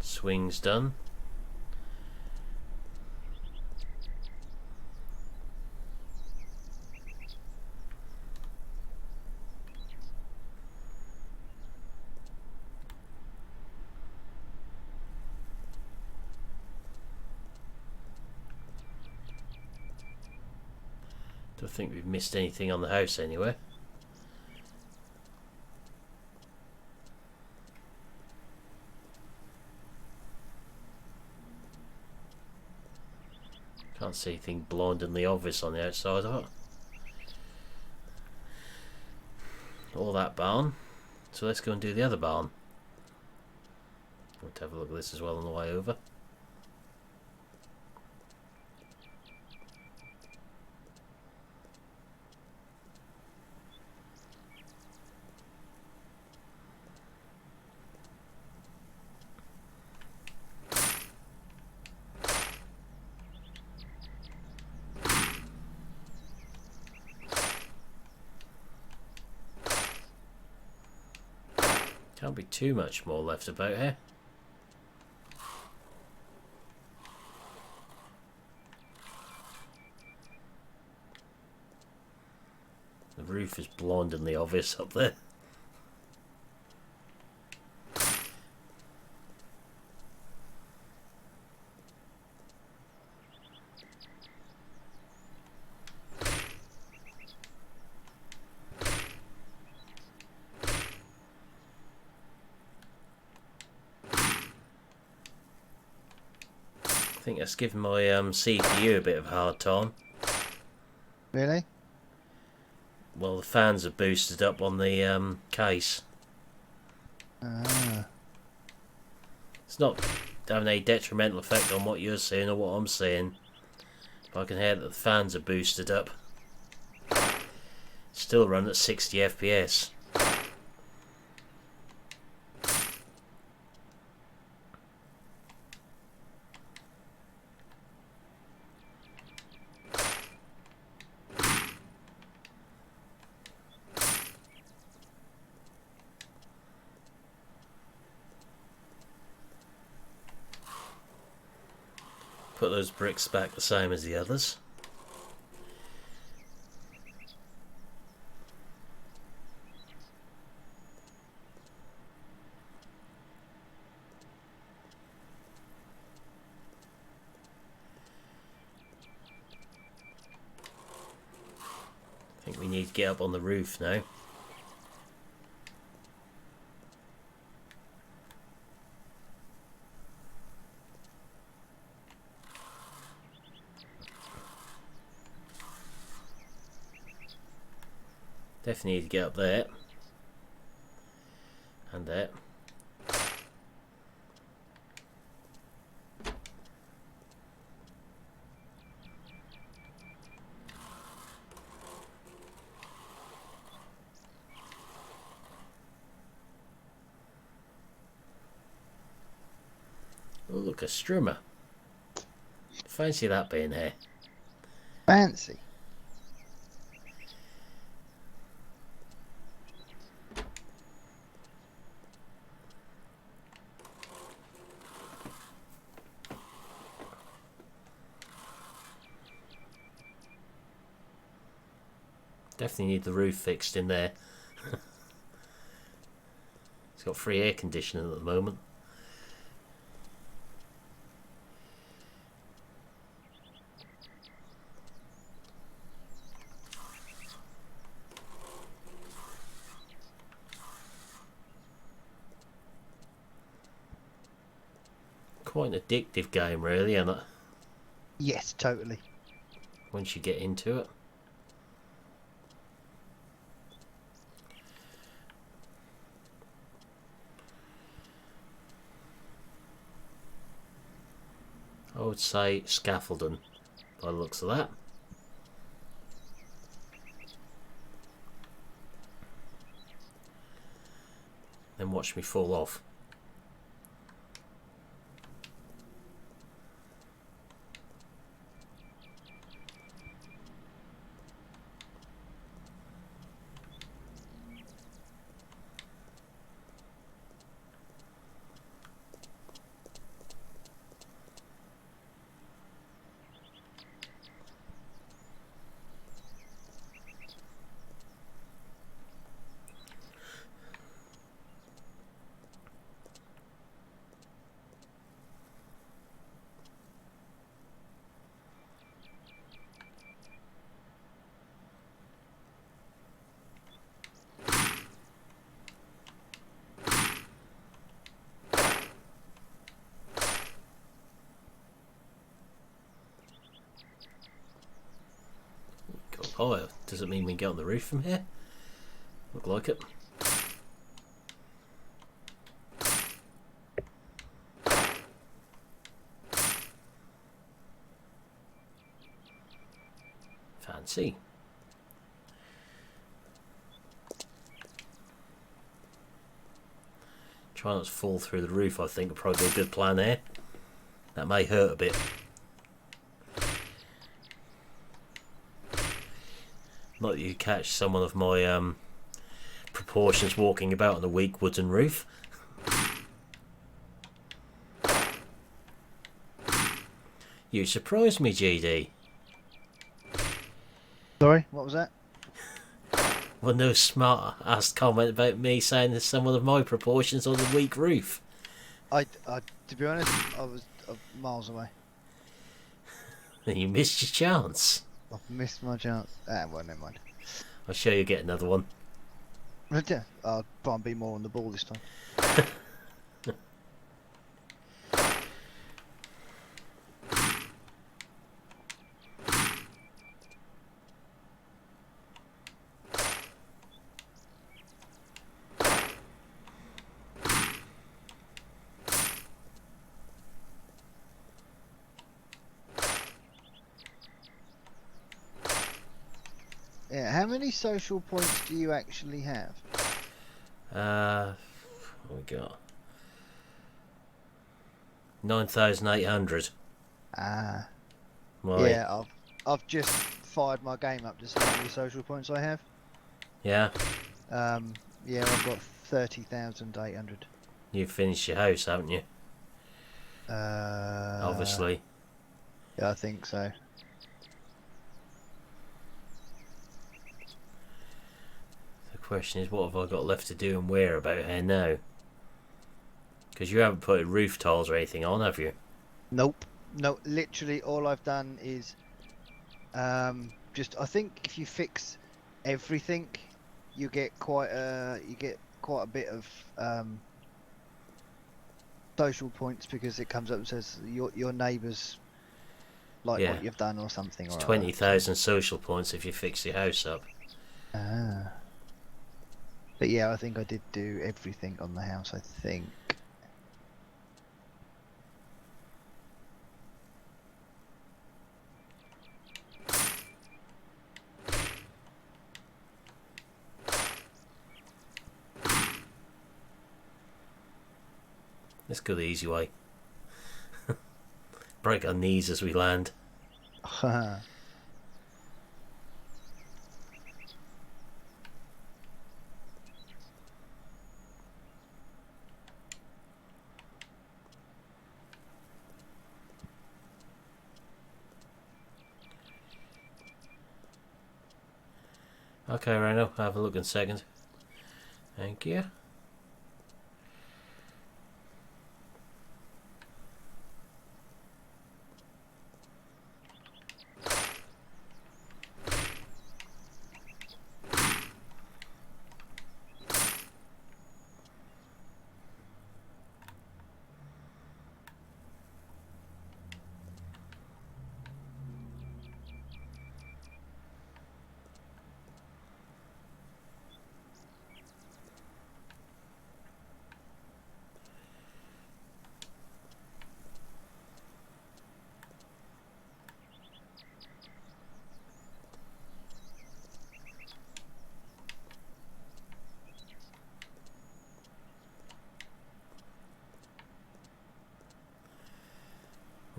Swing's done. Don't think we've missed anything on the house anywhere. Can't Can't see anything blindingly obvious on the outside of it. All that barn. So let's go and do the other barn. Want to have a look at this as well on the way over. Can't be too much more left about here. The roof is blindingly obvious up there. I think that's giving my CPU a bit of a hard time.
Really?
Well, the fans are boosted up on the case.
Ah.
It's not having a detrimental effect on what you're seeing or what I'm seeing. But I can hear that the fans are boosted up. Still run at 60 FPS. Put those bricks back the same as the others. I think we need to get up on the roof now. Definitely need to get up there. And there. Oh, look, a strimmer. Fancy that being here.
Fancy.
Definitely need the roof fixed in there. It's got free air conditioning at the moment. Quite an addictive game, really, isn't it?
Yes, totally.
Once you get into it. I would say scaffolding, by the looks of that. Then watch me fall off. higher. Does it mean we can get on the roof from here? Look like it. Fancy. Try not to fall through the roof, I think, would probably be a good plan there. That may hurt a bit. Not that you catch someone of my proportions walking about on a weak wooden roof. You surprised me, GD.
Sorry, what was that?
Well, no smart ass comment about me saying there's someone of my proportions on a weak roof.
To be honest, I was miles away.
Then you missed your chance.
I've missed my chance. Well, never mind.
I'll show you get another one.
Yeah, I'll try and be more on the ball this time. Yeah, how many social points do you actually have?
What we got? 9,800.
Ah.
Right.
Yeah, I've just fired my game up to see how many social points I have.
Yeah.
Yeah, I've got 30,800.
You've finished your house, haven't you? Obviously.
Yeah, I think so.
The question is, what have I got left to do and where about here now? Because you haven't put roof tiles or anything on, have you?
Nope. No, literally all I've done is just, I think if you fix everything, you get quite a bit of social points, because it comes up and says your neighbours like
Yeah.
what you've done or something.
It's
or
20,000 social points if you fix your house up.
Ah. But yeah, I think I did do everything on the house, I think.
Let's go the easy way. Break our knees as we land. Okay, Reno, have a look in a second. Thank you.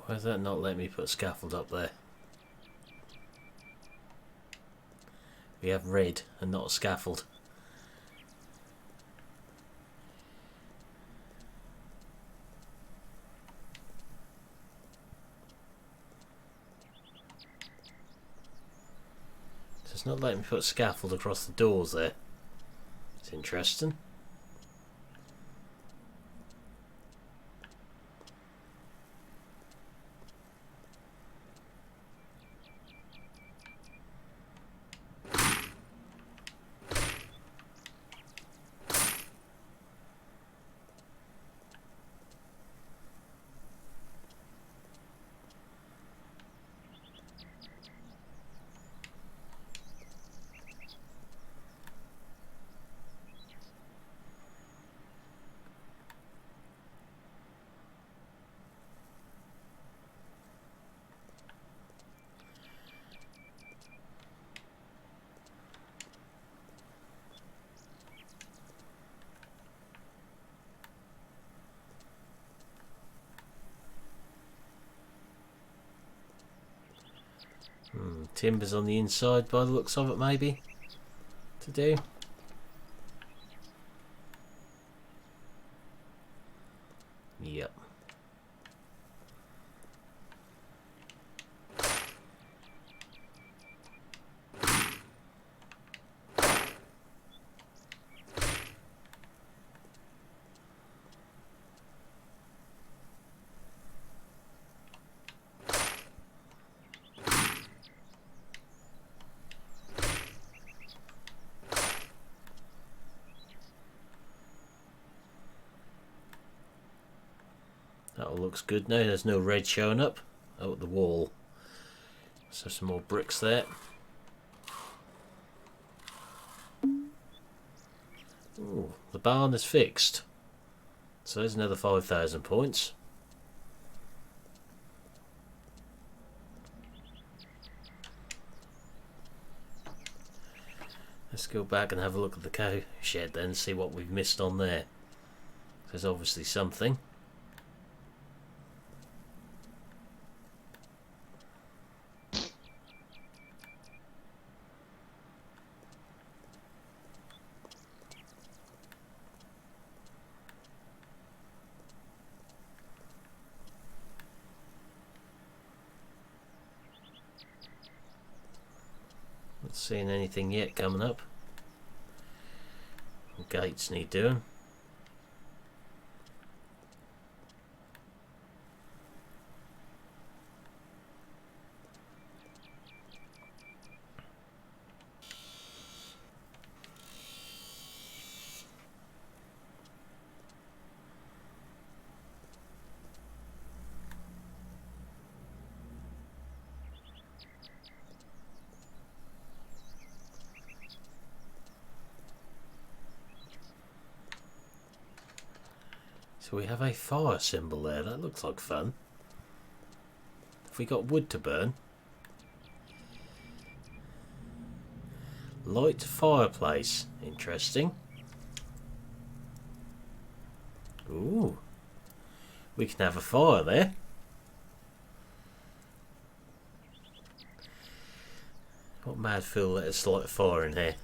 Why does that not let me put scaffold up there? We have red and not a scaffold. So it's not letting me put scaffold across the doors there. It's interesting. Timbers on the inside by the looks of it, maybe, to do. Yep. That all looks good now. There's no red showing up out the wall. So some more bricks there. Ooh, the barn is fixed. So there's another 5,000 points. Let's go back and have a look at the cow shed then, see what we've missed on there. There's obviously something. Not seeing anything yet coming up. Gates need doing. So we have a fire symbol there. That looks like fun. Have we got wood to burn? Light fireplace. Interesting. Ooh. We can have a fire there. What mad fool let us light a fire in here?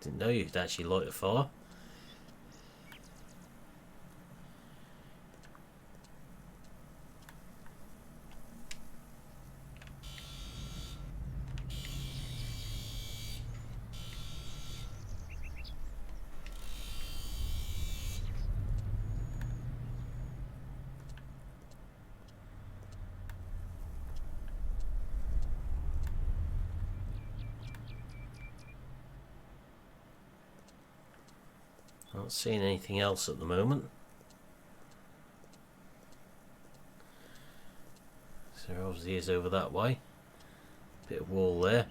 Didn't know you could actually light a fire. Not seeing anything else at the moment. So there obviously is over that way. Bit of wall there.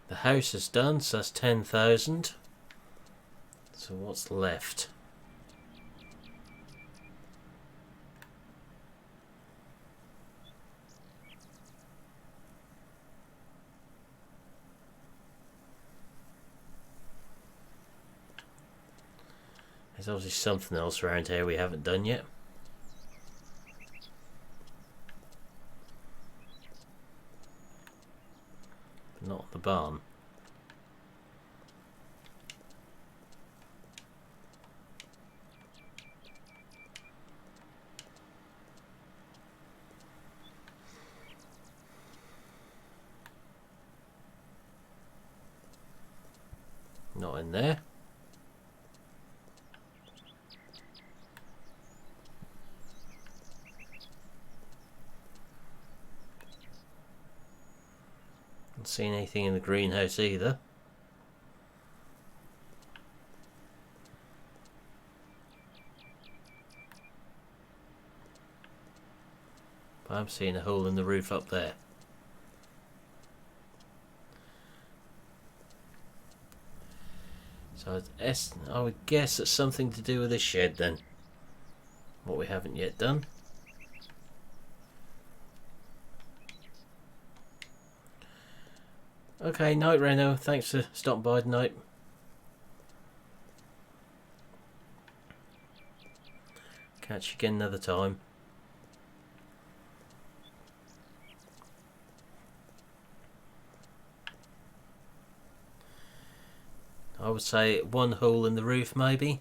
The house is done, so that's 10,000. So what's left? There's obviously something else around here we haven't done yet. But not the barn. Not in there. Not seeing anything in the greenhouse either. But I'm seeing a hole in the roof up there. So I would guess it's something to do with this shed then. what we haven't yet done. Okay, night Reno, thanks for stopping by tonight. Catch you again another time. I would say one hole in the roof maybe.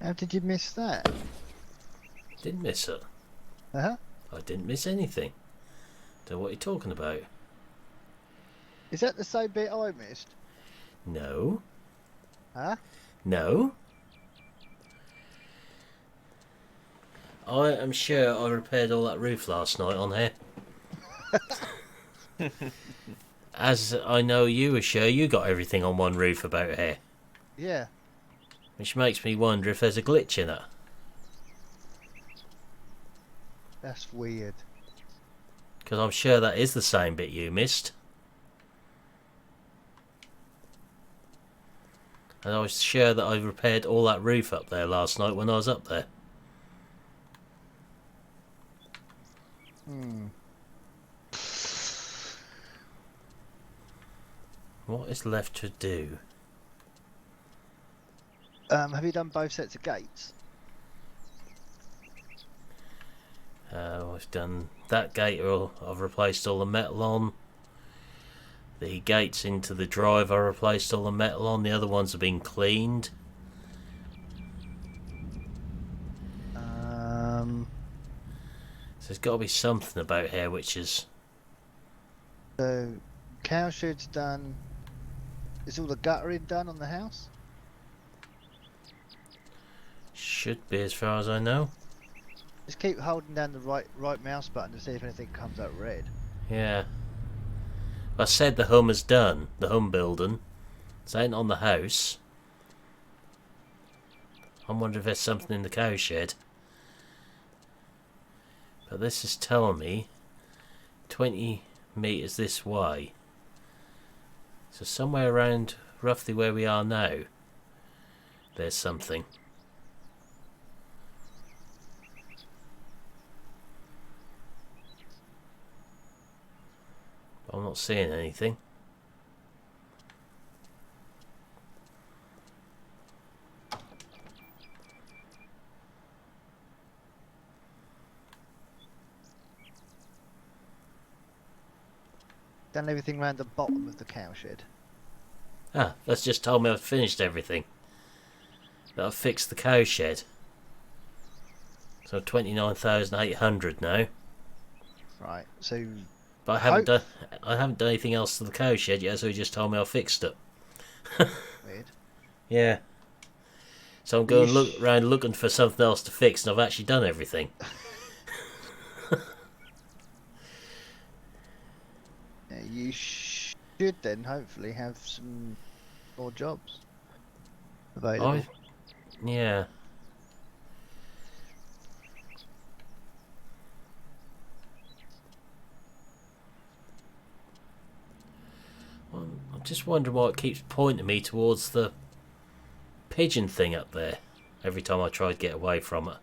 How did you miss that?
Didn't miss it.
Uh-huh.
I didn't miss anything. Don't know what you're talking about.
Is that the same bit I missed?
No.
Huh?
No. I am sure I repaired all that roof last night on here. As I know you were sure you got everything on one roof about here.
Yeah.
Which makes me wonder if there's a glitch in it.
That's weird.
Because I'm sure that is the same bit you missed. And I was sure that I repaired all that roof up there last night when I was up there. What is left to do?
Have you done both sets of gates?
I've done that gate, I've replaced all the metal on. The gates into the drive I replaced all the metal on. The other ones have been cleaned. So there's got to be something about here which is...
So, cowshed's done. Is all the guttering done on the house?
Should be, as far as I know.
Just keep holding down the right mouse button to see if anything comes out red.
Yeah. I said the hum is done. The hum building. It ain't on the house. I'm wondering if there's something in the cowshed. But this is telling me 20 metres this way. So somewhere around roughly where we are now, there's something. I'm not seeing anything.
Done everything around the bottom of the cowshed.
Ah, that's just told me I've finished everything. That I've fixed the cowshed. So 29,800 now.
Right, so...
But I haven't done anything else to the cowshed yet, so he just told me I fixed it.
Weird.
Yeah. So I'm going around looking for something else to fix, and I've actually done everything.
Yeah, you should then hopefully have some more jobs available.
Yeah. I'm just wondering why it keeps pointing me towards the pigeon thing up there every time I try to get away from it.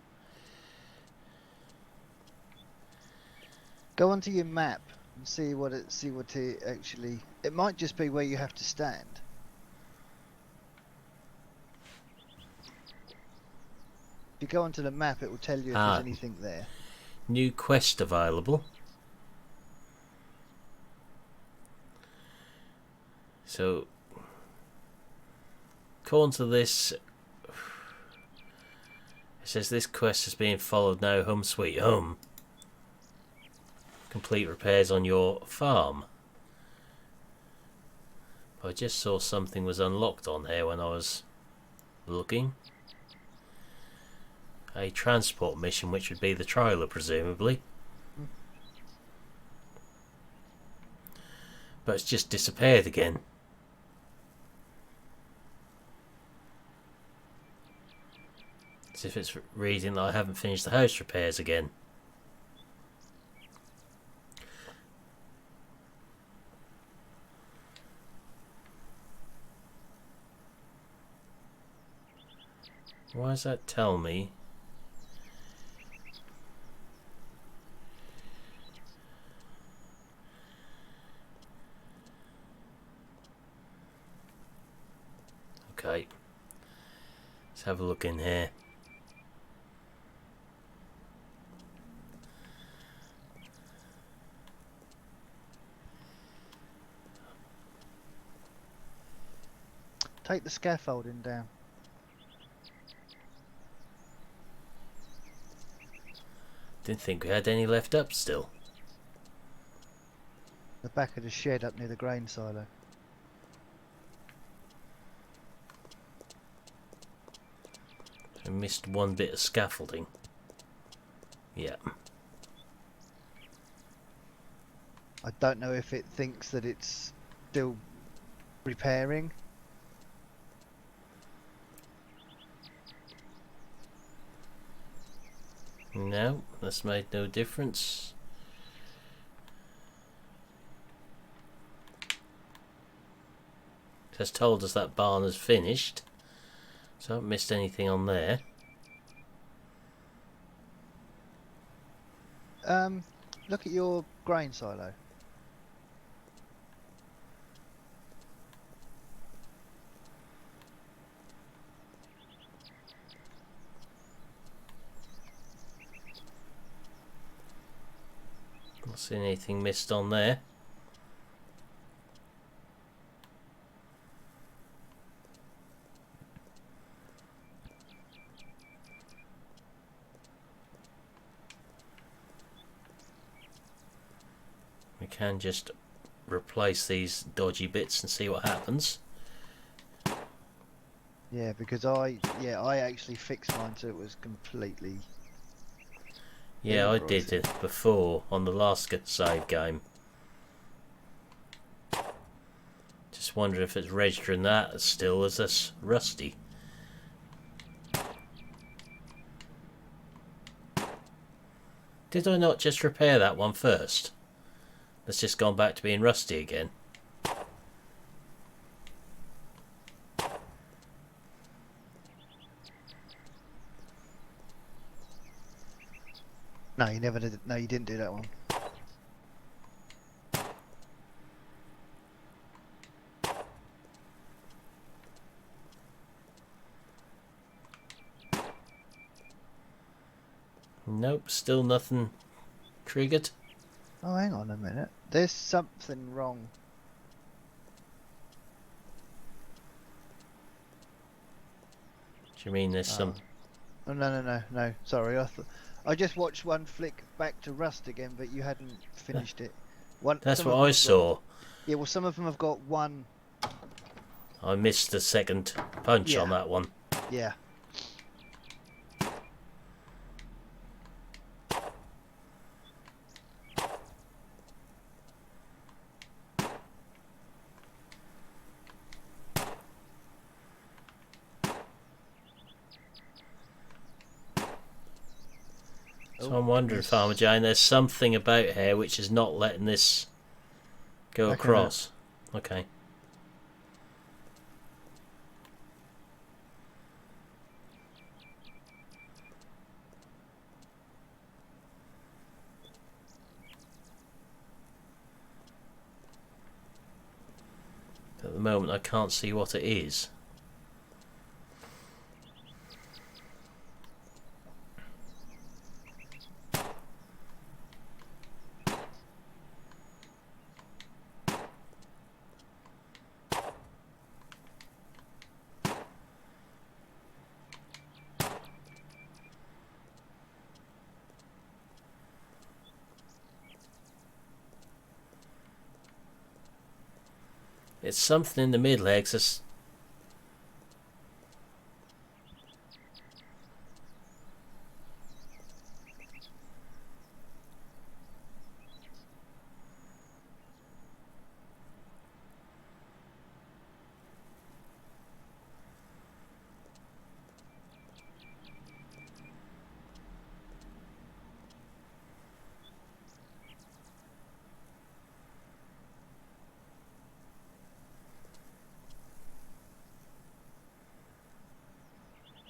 Go onto your map and see what it actually. It might just be where you have to stand. If you go onto the map, it will tell you if there's anything there.
New quest available. So, according to this, it says this quest is being followed now. Home sweet home. Complete repairs on your farm. I just saw something was unlocked on here when I was looking. a transport mission, which would be the trailer, presumably. But it's just disappeared again. As if it's reading that I haven't finished the house repairs again. Why does that tell me? Okay. Let's have a look in here.
Take the scaffolding down.
Didn't think we had any left up still.
The back of the shed up near the grain silo.
I missed one bit of scaffolding. Yeah.
I don't know if it thinks that it's still repairing.
No, that's made no difference. It has told us that barn is finished, so I haven't missed anything on there.
Look at your grain silo.
Not seeing anything missed on there. We can just replace these dodgy bits and see what happens.
Yeah, because I actually fixed mine so it was completely.
Yeah, I did it before on the last save game. Just wonder if it's registering that still as this rusty. Did I not just repair that one first? It's just gone back to being rusty again.
No, you never did. No, you didn't do that one.
Nope, still nothing triggered.
Oh, hang on a minute. There's something wrong.
Do you mean there's some...
Oh, no. Sorry, I just watched one flick back to rust again, but you hadn't finished it.
That's what I saw.
Yeah, well, some of them have got one.
I missed the second punch on that one.
Yeah.
So I'm wondering, Farmer Jane, there's something about here which is not letting this go across. Okay. At the moment I can't see what it is. It's something in the mid legs that's...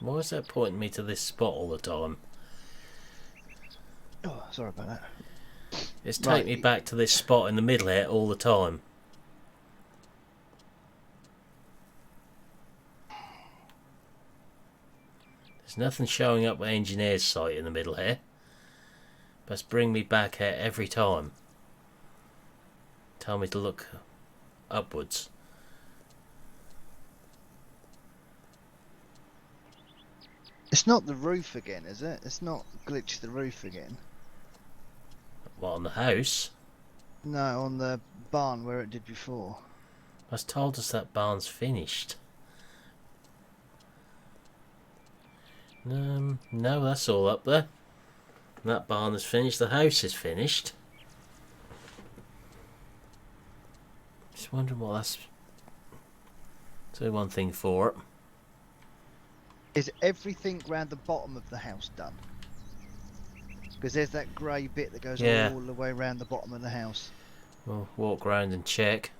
Why is that pointing me to this spot all the time?
Oh, sorry about that.
It's taking me back to this spot in the middle here all the time. There's nothing showing up with engineer's site in the middle here. But bring me back here every time. Tell me to look upwards.
It's not the roof again, is it? It's not glitched the roof again.
What, on the house?
No, on the barn where it did before.
That's told us that barn's finished. No, that's all up there. That barn is finished, the house is finished. Just wondering what that's... So one thing for it.
Is everything round the bottom of the house done? Because there's that grey bit that goes all the way around the bottom of the house.
We'll walk around and check.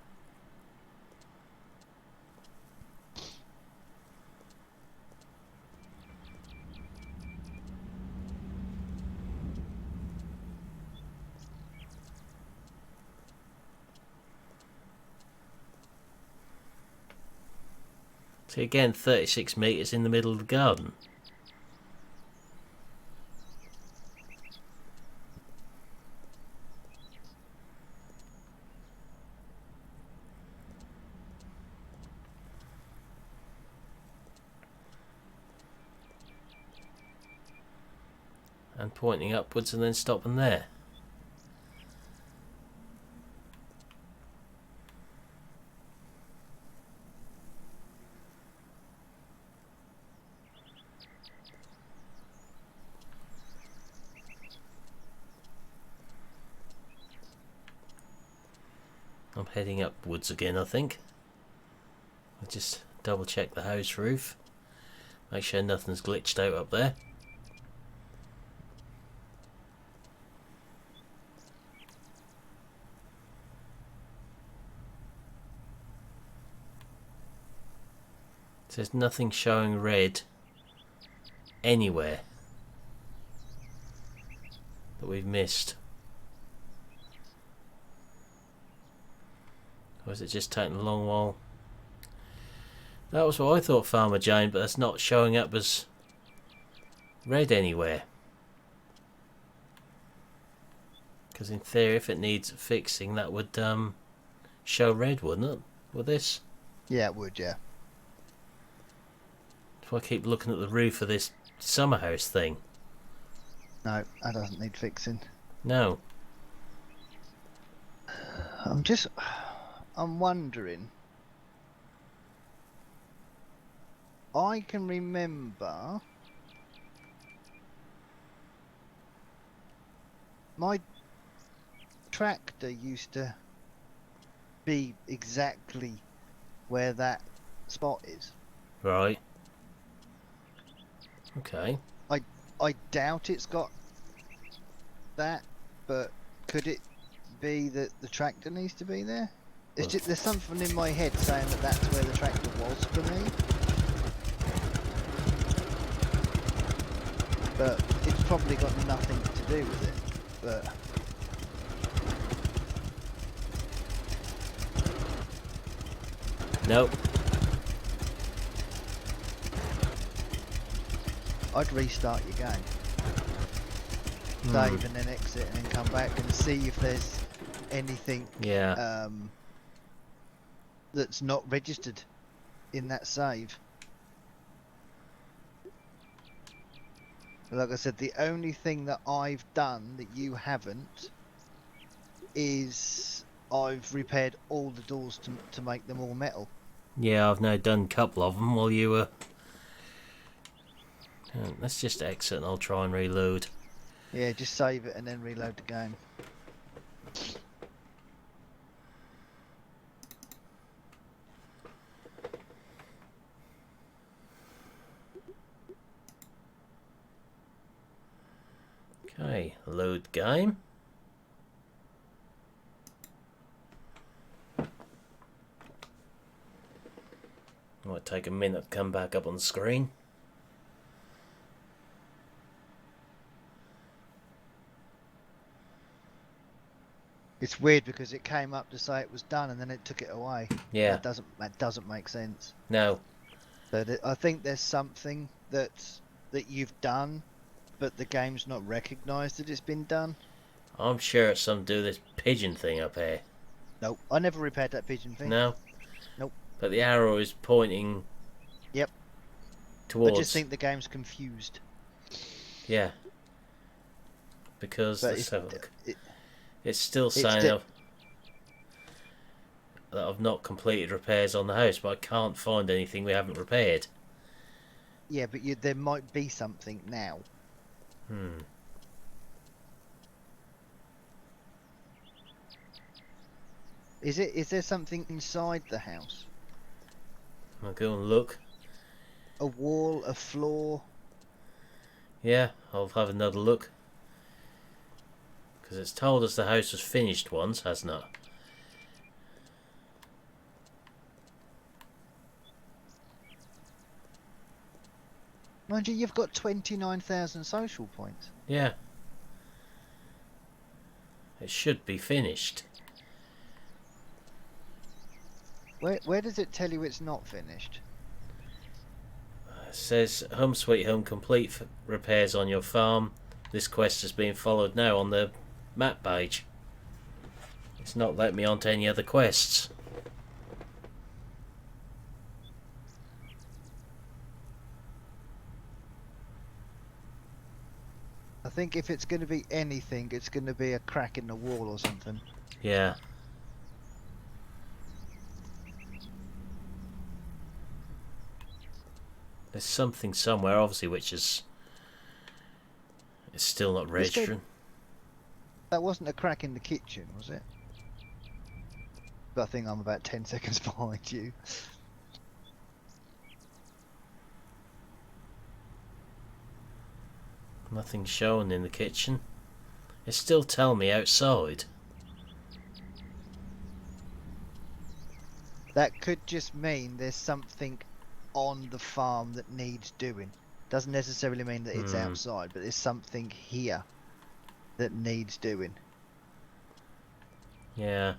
See again, 36 metres in the middle of the garden. And pointing upwards and then stopping there. I'm heading upwards again, I think. I'll just double check the house roof. Make sure nothing's glitched out up there. There's nothing showing red anywhere that we've missed. Or is it just taking a long while? That was what I thought, Farmer Jane, but that's not showing up as red anywhere. Because in theory, if it needs fixing, that would show red, wouldn't it? With this?
Yeah, it would, yeah.
So I keep looking at the roof of this summer house thing.
No, that doesn't need fixing.
No.
I'm wondering. I can remember my tractor used to be exactly where that spot is.
Right. Okay.
I doubt it's got that, but could it be that the tractor needs to be there? It's just, there's something in my head saying that that's where the tractor was for me. But it's probably got nothing to do with it. But
Nope.
I'd restart your game. Save and then exit and then come back and see if there's anything that's not registered in that save. But like I said, the only thing that I've done that you haven't is I've repaired all the doors to make them all metal.
Yeah, I've now done a couple of them while you were... let's just exit and I'll try and reload.
Yeah, just save it and then reload the game.
Okay, load game. Might take a minute to come back up on the screen.
It's weird because it came up to say it was done and then it took it away.
Yeah.
That doesn't make sense.
No.
So I think there's something that you've done, but the game's not recognised that it's been done.
I'm sure it's something to do with this pigeon thing up here.
Nope, I never repaired that pigeon thing.
No?
Nope.
But the arrow is pointing...
Yep.
Towards...
I just think the game's confused.
Yeah. Because...
But
let's have a look. It's still saying that I've not completed repairs on the house, but I can't find anything we haven't repaired.
Yeah, but there might be something now. Is there something inside the house?
I'll go and look.
A wall, a floor?
Yeah, I'll have another look. Because it's told us the house was finished once, hasn't it?
Mind you, you've got 29,000 social points.
Yeah. It should be finished.
Where does it tell you it's not finished?
It says, Home Sweet Home, complete repairs on your farm. This quest is being followed now on the map page. It's not letting me onto any other quests.
I think if it's going to be anything, it's going to be a crack in the wall or something.
Yeah. There's something somewhere, obviously, which is... it's still not registering.
That wasn't a crack in the kitchen, was it? But I think I'm about 10 seconds behind you.
Nothing shown in the kitchen. It's still telling me outside.
That could just mean there's something on the farm that needs doing. Doesn't necessarily mean that it's outside, but there's something here that needs doing.
Yeah.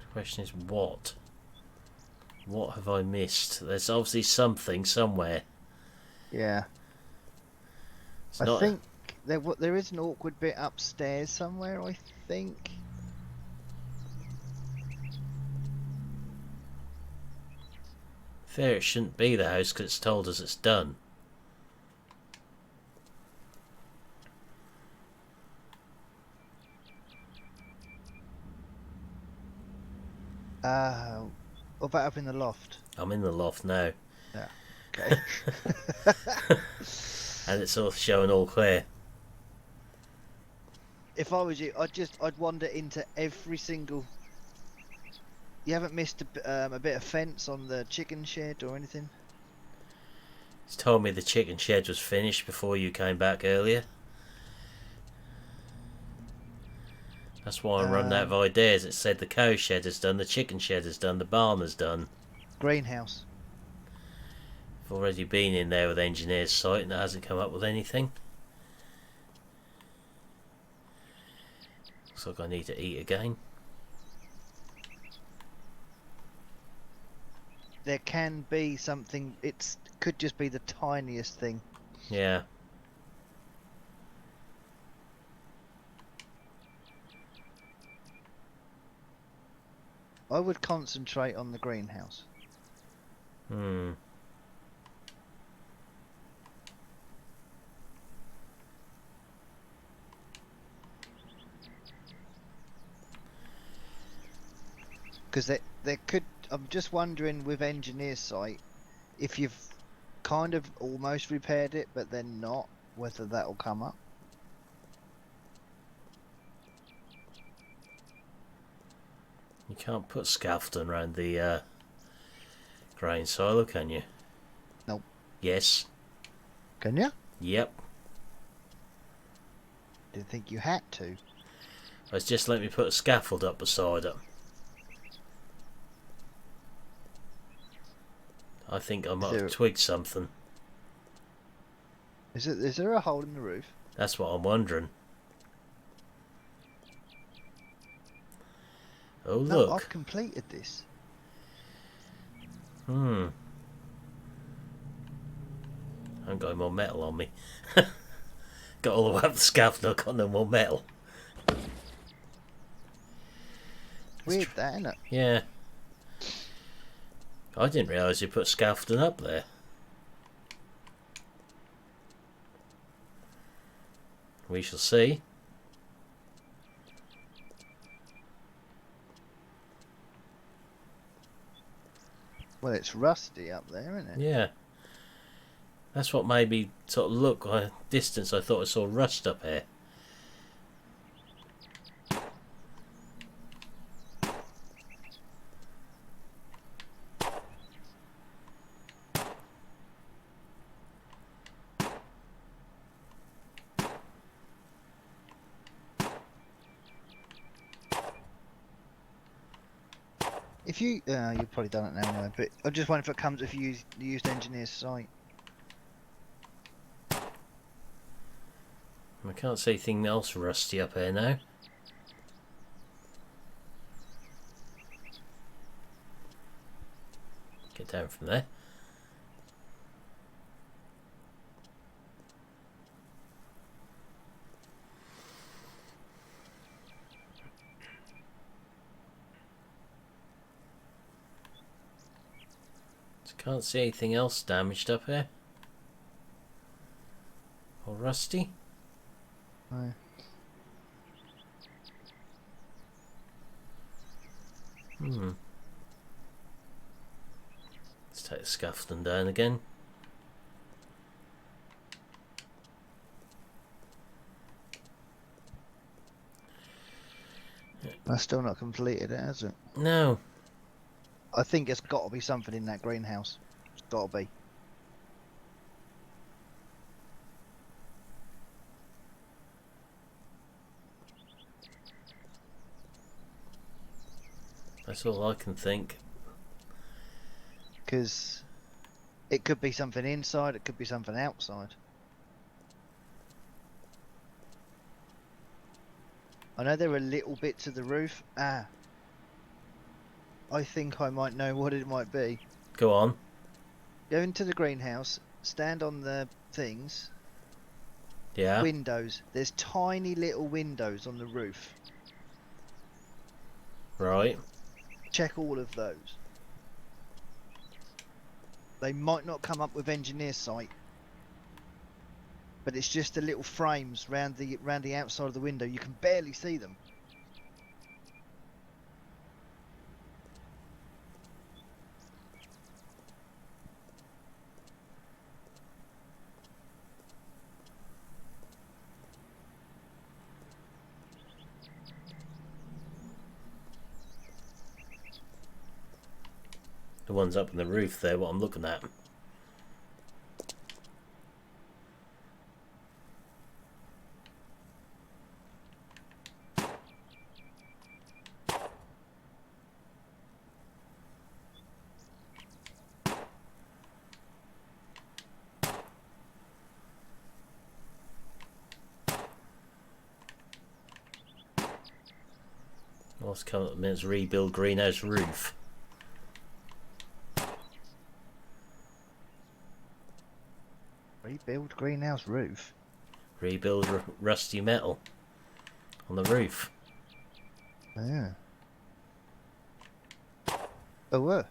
The question is what? What have I missed? There's obviously something somewhere.
Yeah.
It's
I
not...
think there is an awkward bit upstairs somewhere, I think.
Fair, it shouldn't be the house because it's told us it's done.
What about up in the loft?
I'm in the loft now.
Yeah. Okay.
And it's all showing all clear.
If I was you, I'd wander into every single. You haven't missed a bit of fence on the chicken shed or anything?
It's told me the chicken shed was finished before you came back earlier. That's why I run out of ideas. It said the cow shed is done, the chicken shed is done, the barn is done.
Greenhouse.
I've already been in there with engineer's site and it hasn't come up with anything. Looks like I need to eat again.
There can be something. Could just be the tiniest thing.
Yeah.
I would concentrate on the greenhouse. Because there could. I'm just wondering with engineer's site, if you've kind of almost repaired it, but then not, whether that'll come up.
You can't put scaffolding around the grain silo, can you?
Nope.
Yes.
Can you?
Yep.
Didn't think you had to.
It's just let me put a scaffold up beside it. I think I might have twigged something.
Is there a hole in the roof?
That's what I'm wondering. Oh,
No,
look.
I've completed this.
I haven't got any more metal on me. Got all the way up the scaffold, I've got no more metal.
Weird that, isn't it?
Yeah. I didn't realise you put scaffolding up there. We shall see.
Well, it's rusty up there, isn't it?
Yeah. That's what made me sort of look at a distance. I thought I saw rust up here.
If you, you've probably done it now anyway, but I just wonder if it comes if you used engineer's site.
I can't see anything else rusty up here now. Get down from there. Can't see anything else damaged up here. Or rusty.
No.
Let's take the scaffolding down again.
That's still not completed, has it?
No.
I think it's got to be something in that greenhouse. It's got to be.
That's all I can think.
Because it could be something inside, it could be something outside. I know there are little bits of the roof. I think I might know what it might be.
Go on.
Go into the greenhouse, stand on the things.
Yeah.
Windows. There's tiny little windows on the roof.
Right.
Check all of those. They might not come up with engineer site, but it's just the little frames round the outside of the window. You can barely see them.
The ones up on the roof there, what I'm looking at. What's coming up a minute's rebuild greenhouse roof.
Rebuild greenhouse roof.
Rebuild rusty metal on the roof.
Yeah. Oh,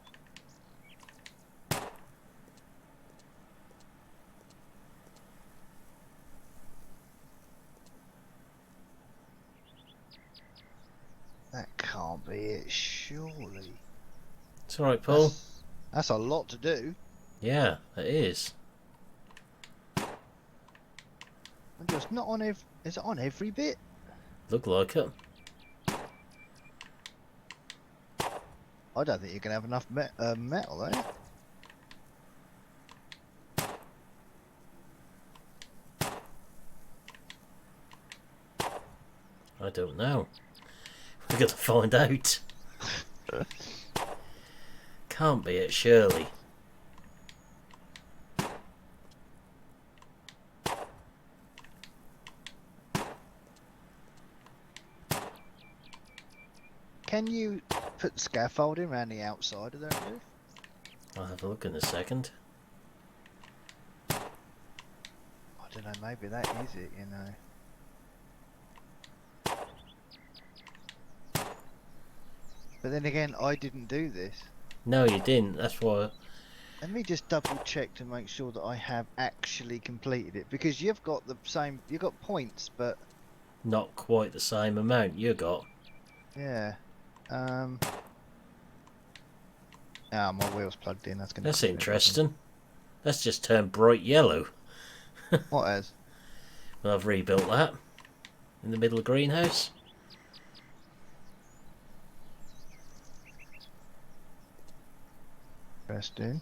that can't be it, surely.
It's alright, Paul.
That's a lot to do.
Yeah, it is.
And just not on every. Is it on every bit?
Look like it.
I don't think you're gonna have enough metal, eh?
I don't know. We're going to find out. Can't be it, surely.
Can you put scaffolding around the outside of that roof?
I'll have a look in a second.
I don't know, maybe that is it, you know. But then again, I didn't do this.
No, you didn't. That's why.
Let me just double check to make sure that I have actually completed it, because you've got the same, you've got points, but
Not quite the same amount you got.
yeah. Ah, my wheel's plugged in. That's gonna.
That's
cause me a
interesting. That's just turned bright yellow.
problem. What has?
Well, I've rebuilt that in the middle of greenhouse.
Interesting.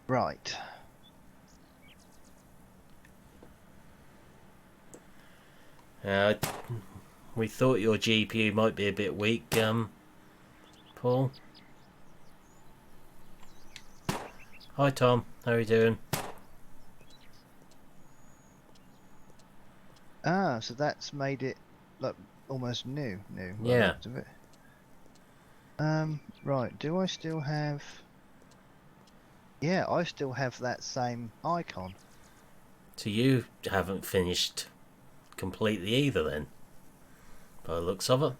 Right.
We thought your GPU might be a bit weak, Paul. Hi Tom, how are you doing?
Ah, so that's made it like almost new. by the
Yeah.
looks of it. Right. Do I still have? Yeah, I still have that same icon.
So you haven't finished completely either then, by the looks of it.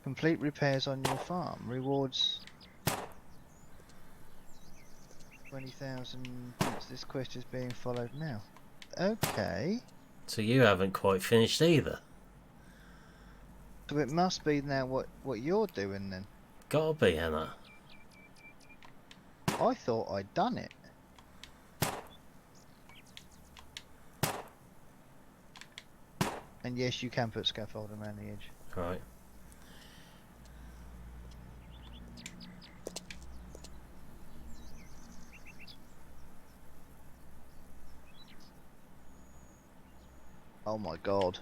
Complete repairs on your farm. Rewards 20,000 points. This quest is being followed now. Okay.
So you haven't quite finished either.
So it must be now what you're doing then.
Gotta be, Hannah.
I thought I'd done it. And yes, you can put scaffolding around the edge.
Right.
Oh my god.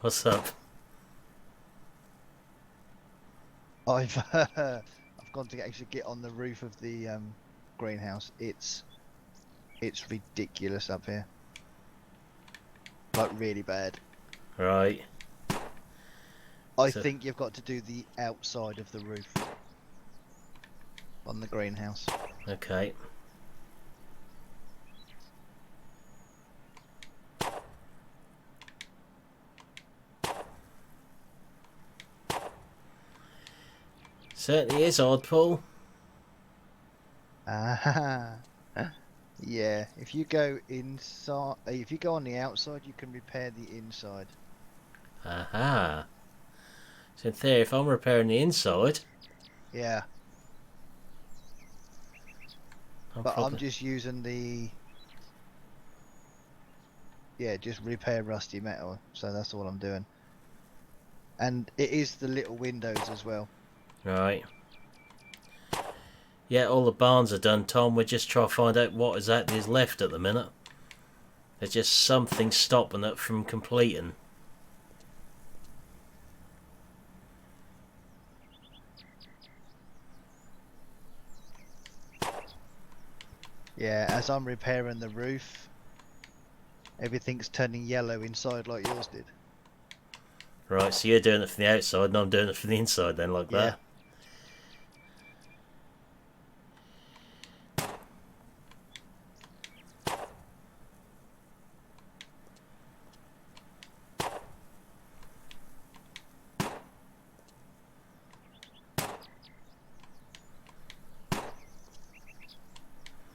What's up?
I've gone to actually get on the roof of the greenhouse. It's ridiculous up here. Like really bad.
Right.
I
So-
think you've got to do the outside of the roof on the greenhouse.
Okay. Certainly is odd, Paul.
Ah, yeah. If you go inside, if you go on the outside, you can repair the inside.
Aha. So in theory, if I'm repairing the inside,
Yeah,
I'm
but
probably...
I'm just using the. Yeah, just repair rusty metal. So that's all I'm doing. And it is the little windows as well.
Right. Yeah, all the barns are done, Tom. We're just trying to find out what exactly is left at the minute. There's just something stopping it from completing.
Yeah, as I'm repairing the roof, everything's turning yellow inside like yours did.
Right, so you're doing it from the outside and I'm doing it from the inside then, like
Yeah.
that.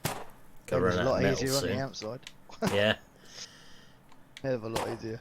It
Got
was
run
a
out of
lot
metal
easier on the
soon.
outside.
Yeah.
Hell of a lot easier.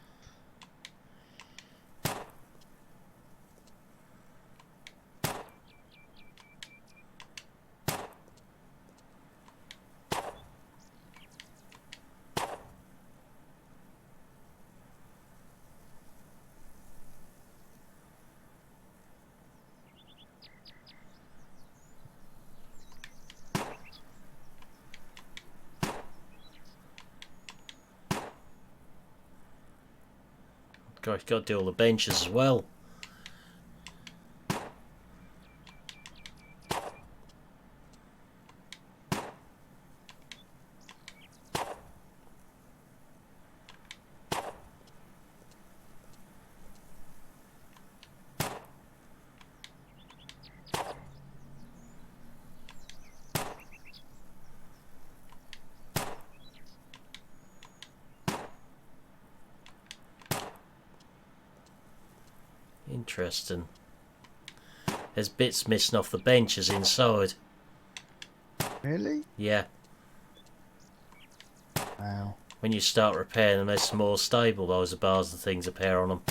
Got to do all the benches as well. Interesting. There's bits missing off the benches inside.
Really?
Yeah.
Wow.
When you start repairing them, they're some more stable. Those bars and things appear on them.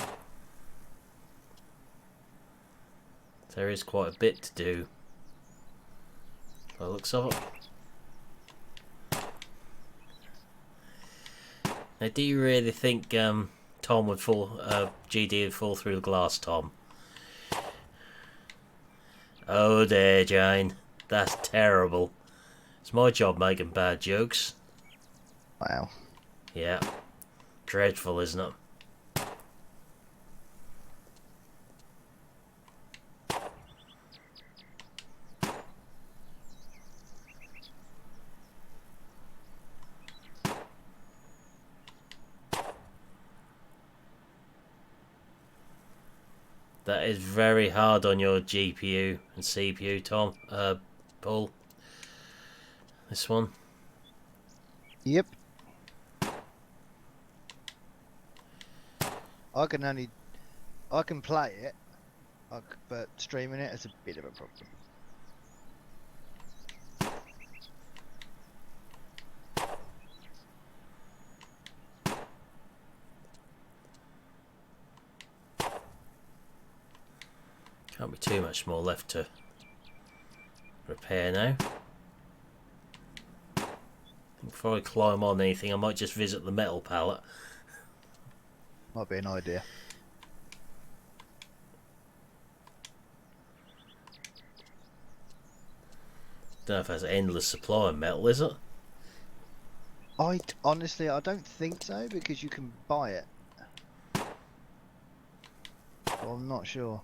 There is quite a bit to do. By the looks of it. Now, do you really think Tom would fall, GD would fall through the glass, Tom? Oh dear, Jane. That's terrible. It's my job making bad jokes.
Wow.
Yeah. Dreadful, isn't it? That is very hard on your GPU and CPU, Tom. Paul. This one.
Yep. I can play it, but streaming it is a bit of a problem.
Can't be too much more left to repair now. Before I climb on anything, I might just visit the metal pallet.
Might be an idea.
Don't know if that's an endless supply of metal, is it?
Honestly, I don't think so, because you can buy it. Well, I'm not sure.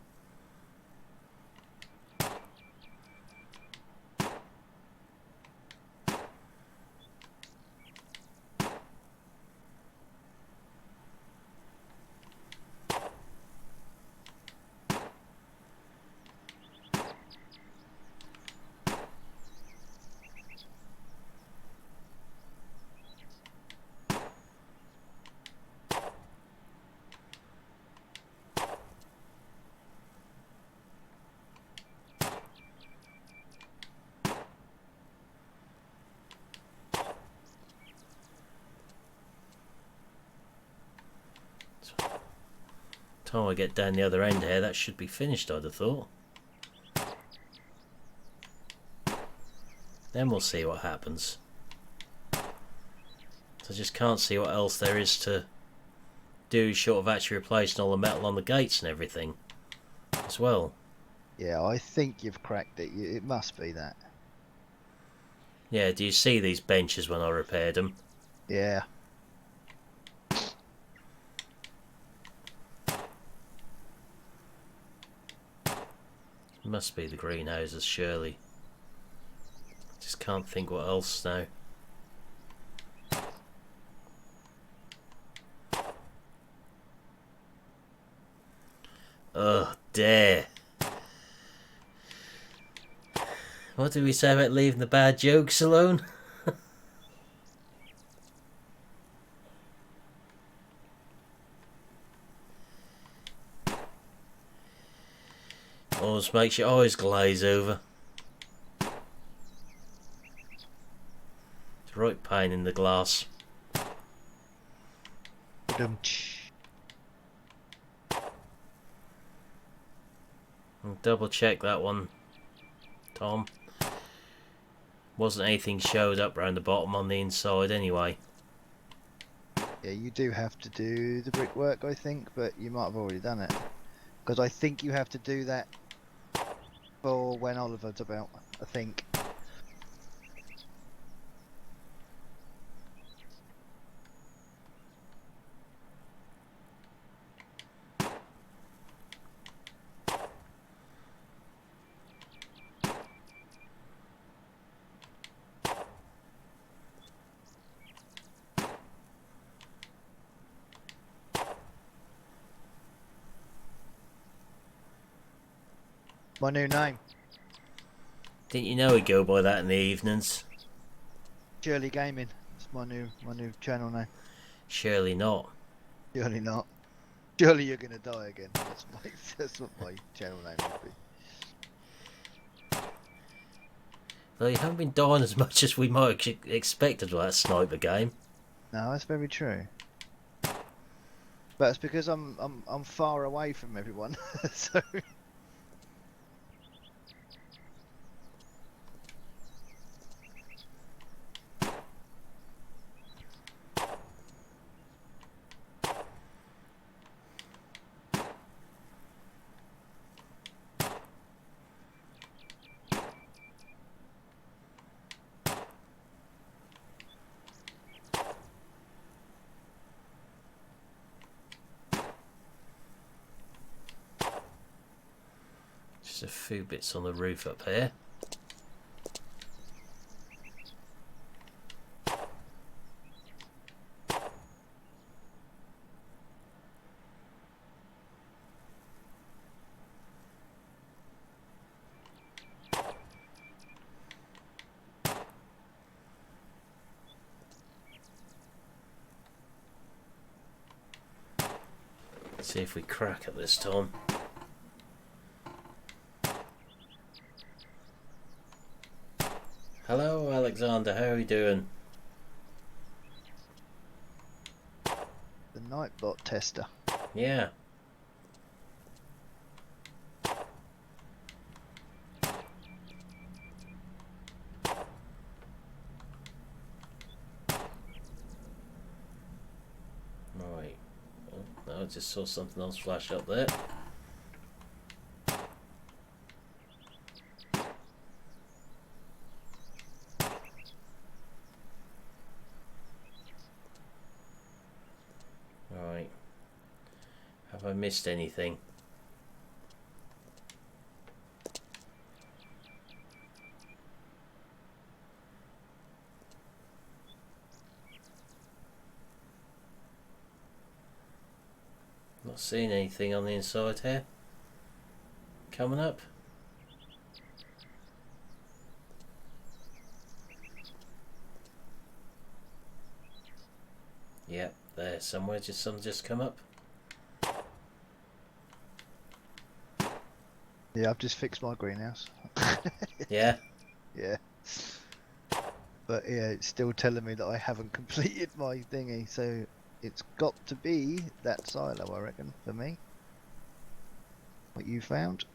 Time I get down the other end here, that should be finished, I'd have thought. Then we'll see what happens. I just can't see what else there is to do short of actually replacing all the metal on the gates and everything as well.
Yeah, I think you've cracked it. It must be that.
Yeah, do you see these benches when I repaired them?
Yeah.
Must be the greenhouses, surely. Just can't think what else now. Oh, dear. What did we say about leaving the bad jokes alone? Always makes your eyes glaze over. It's a right pain in the glass. I'll double check that one, Tom. Wasn't anything showed up round the bottom on the inside anyway.
Yeah, you do have to do the brickwork, I think, but you might have already done it. Because I think you have to do that for when Oliver's about, I think. My new name.
Didn't you know we'd go by that in the evenings?
Shirley Gaming. It's my new channel name.
Surely not.
Surely not. Surely you're gonna die again. That's what my channel name would be.
Though you haven't been dying as much as we might have expected with that sniper game.
No, that's very true. But it's because I'm far away from everyone, so.
Just a few bits on the roof up here. See if we crack it this time. Hello Alexander, how are you doing?
The Nightbot tester.
Yeah. Right. Oh, no, I just saw something else flash up there. Right. Have I missed anything? Not seeing anything on the inside here. Coming up. Yep, there somewhere. Some just come up.
Yeah, I've just fixed my greenhouse.
Yeah.
Yeah. But yeah, it's still telling me that I haven't completed my thingy, so it's got to be that silo, I reckon, for me. What you found?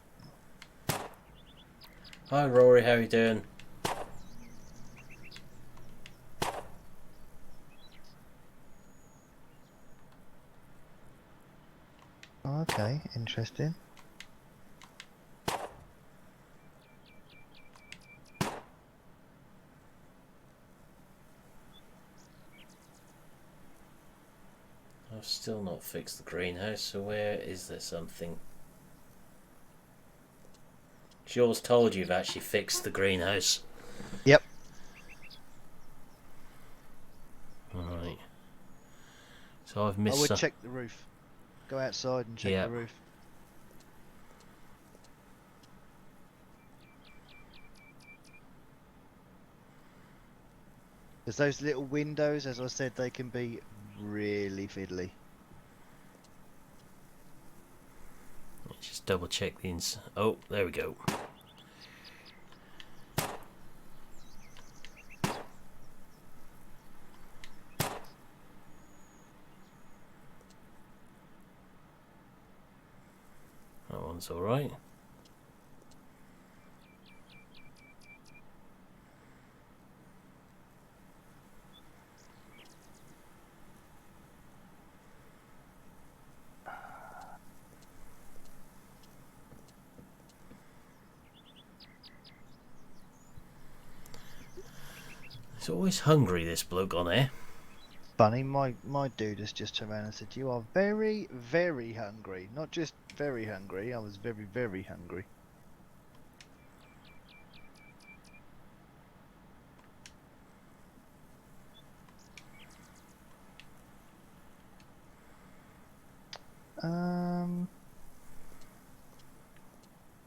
Hi Rory, how you doing?
Oh, okay, interesting.
I've still not fixed the greenhouse, so where is there something? Jules told you you've actually fixed the greenhouse.
Yep.
Alright. So I've
I
missed
would
some.
check the roof. Go outside and check
Yep.
the roof. Because those little windows, as I said, they can be really fiddly.
Just double check the ins. Oh, there we go. That one's alright. He's always hungry, this bloke on here.
Funny, my dude has just turned around and said, "You are very, very hungry. Not just very hungry, I was very, very hungry."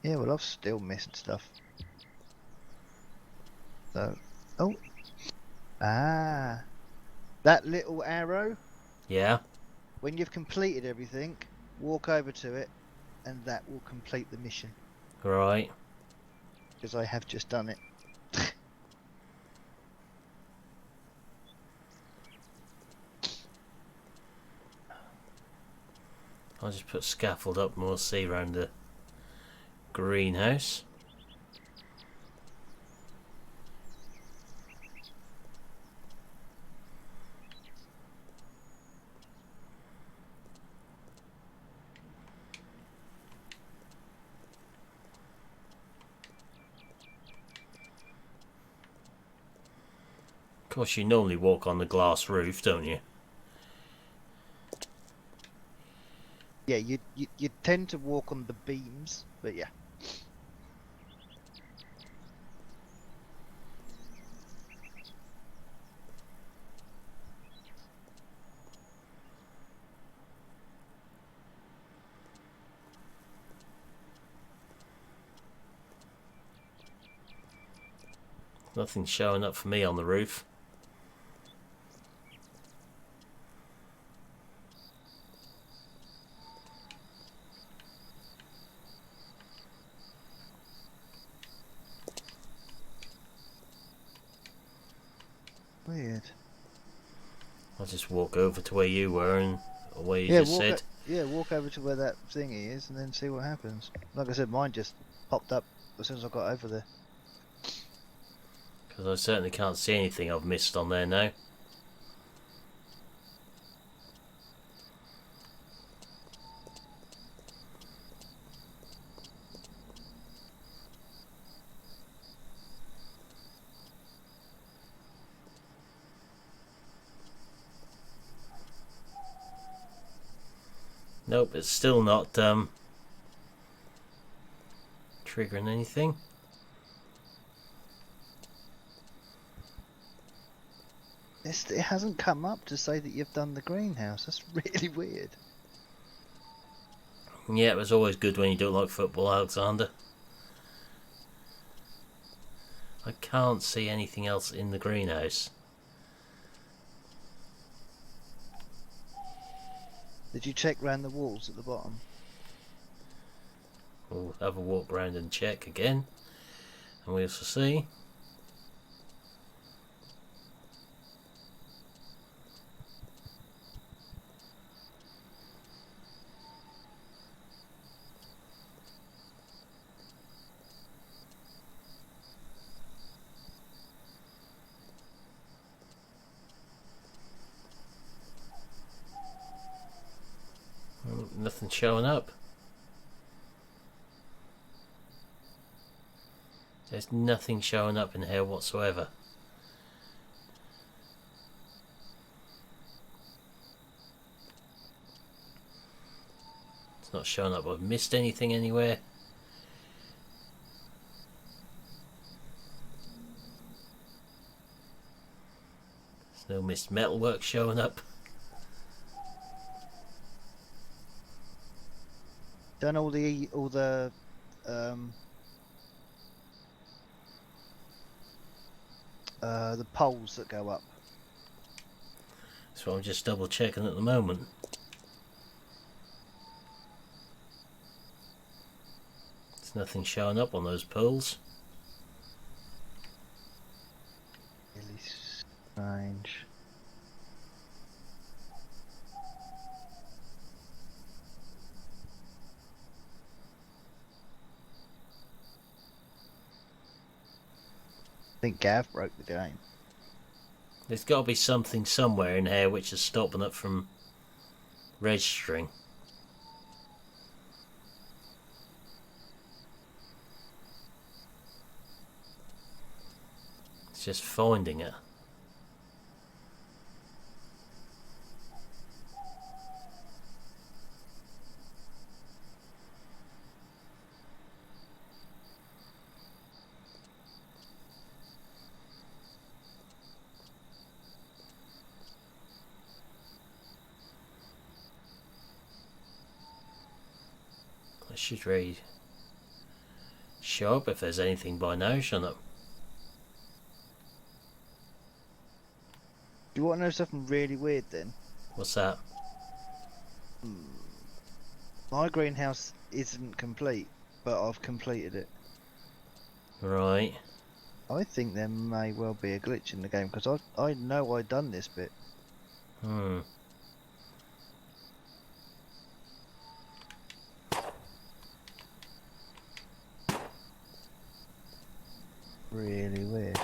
Yeah, well, I've still missed stuff. So, oh. Ah. That little arrow,
Yeah.
when you've completed everything, walk over to it, and that will complete the mission.
Right.
Because I have just done it.
I'll just put scaffold up and we'll see around the greenhouse. Of course, you normally walk on the glass roof, don't you?
Yeah, you tend to walk on the beams, but yeah.
Nothing showing up for me on the roof.
Weird.
I'll just walk over to where you were and where you
Yeah,
just said.
walk over to where that thingy is, and then see what happens. Like I said, mine just popped up as soon as I got over there.
Because I certainly can't see anything I've missed on there now. Nope, it's still not triggering anything.
It hasn't come up to say that you've done the greenhouse. That's really weird.
Yeah, it was always good when you don't like football, Alexander. I can't see anything else in the greenhouse.
Did you check round the walls at the bottom?
We'll have a walk around and check again, and we'll see. Nothing showing up. There's nothing showing up in here whatsoever. It's not showing up I've missed anything anywhere. There's no missed metalwork showing up.
Done all the poles that go up.
So I'm just double checking at the moment. There's nothing showing up on those poles.
Really strange. I think Gav broke the game.
There's got to be something somewhere in here which is stopping it from registering. It's just finding it. I should really show up if there's anything by now, shouldn't it?
Do you want to know something really weird then?
What's that?
My greenhouse isn't complete, but I've completed it.
Right.
I think there may well be a glitch in the game because I know I done this bit.
Hmm.
Really weird.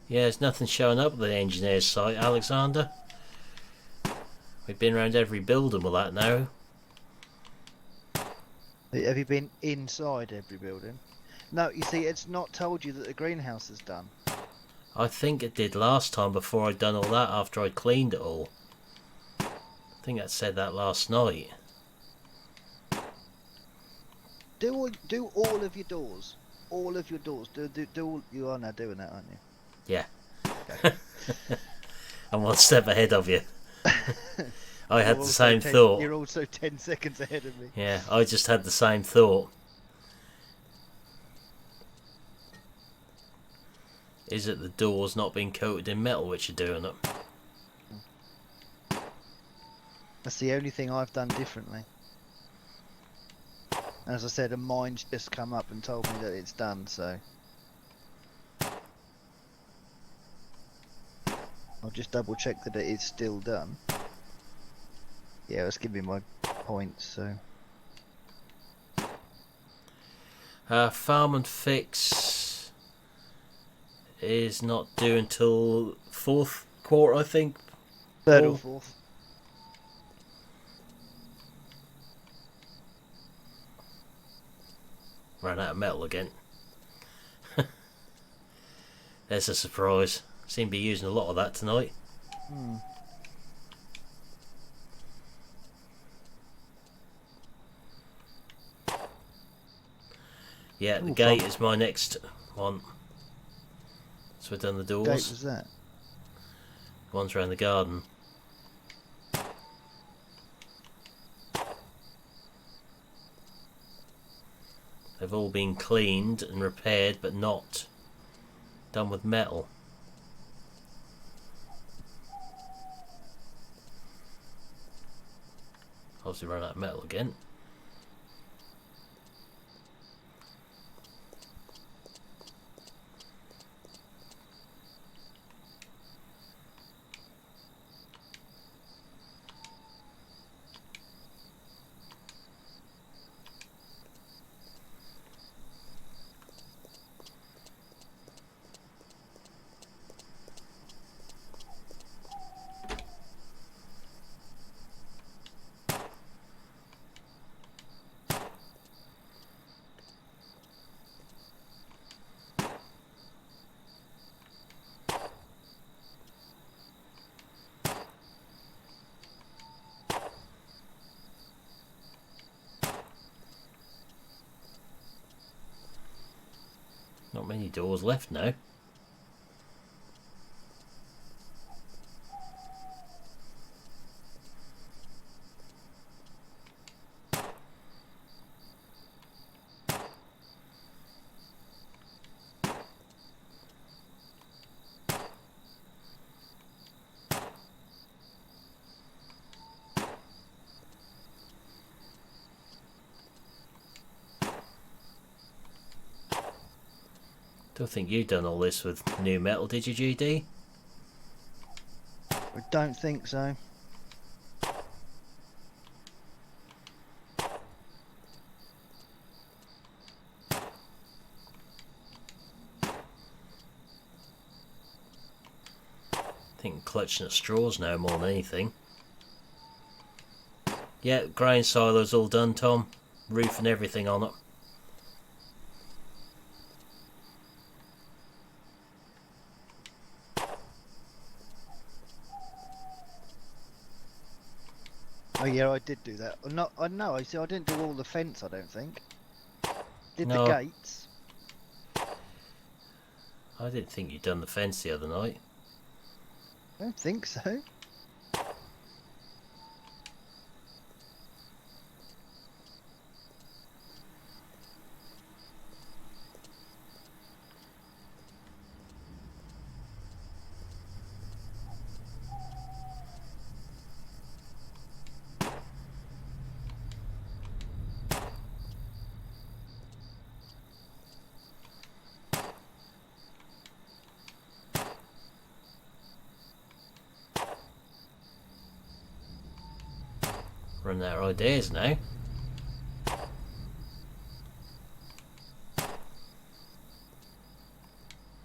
Yeah, there's nothing showing up at the engineer's site, Alexander. We've been around every building with that now.
Have you been inside every building? No, you see, it's not told you that the greenhouse is done.
I think it did last time before I'd done all that after I cleaned it all. I think that said that last night.
Do all of your doors. All of your doors. Do all, you are now doing that, aren't you?
Yeah. I'm one step ahead of you. I had the same thought.
You're also 10 seconds ahead of me.
Yeah, I just had the same thought. Is it the doors not being coated in metal which are doing it?
That's the only thing I've done differently. As I said, a mine's just come up and told me that it's done, so I'll just double check that it is still done. Yeah, let's give me my points, so.
Farm and Fix is not due until 4th quarter, I think.
3rd or 4th.
Ran out of metal again. There's a surprise. Seem to be using a lot of that tonight. Yeah, the gate is my next one. So we've done the doors.
What gate was that?
One's around the garden. They've all been cleaned and repaired, but not done with metal. Obviously run out of metal again. Not many doors left now. Don't think you've done all this with new metal, did you, GD?
I don't think so.
I think clutching at straws now more than anything. Yeah, grain silo's all done, Tom. Roof and everything on it.
Oh yeah, I did do that. I know. I see. I didn't do all the fence. I don't think. Did
No.
the gates?
I didn't think you'd done the fence the other night.
I don't think so.
Running out of ideas now.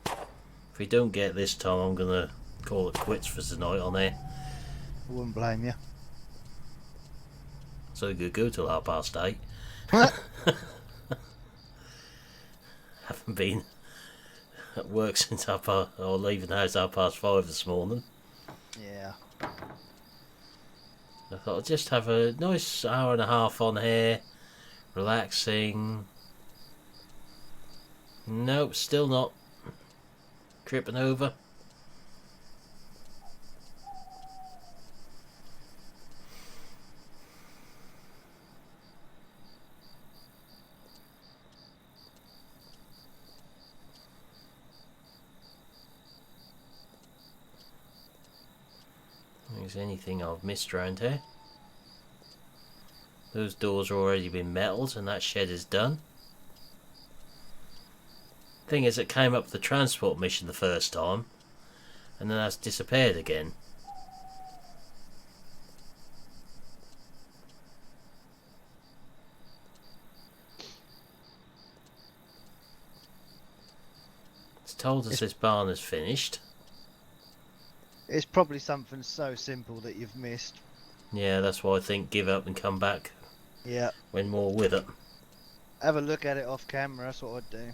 If we don't get this time, I'm gonna call it quits for tonight on there.
I wouldn't blame you.
So we could go till 8:30. Haven't been at work since or leaving the house 5:30 this morning.
Yeah.
I thought I'd just have a nice hour and a half on here, relaxing. Nope, still not. Tripping over. Is anything I've missed around here? Those doors are already been metalled and that shed is done. Thing is, it came up the transport mission the first time and then that's disappeared again. It's told us this barn is finished.
It's probably something so simple that you've missed.
Yeah, that's why I think give up and come back
Yeah.
when more with it.
Have a look at it off camera, that's what I'd do.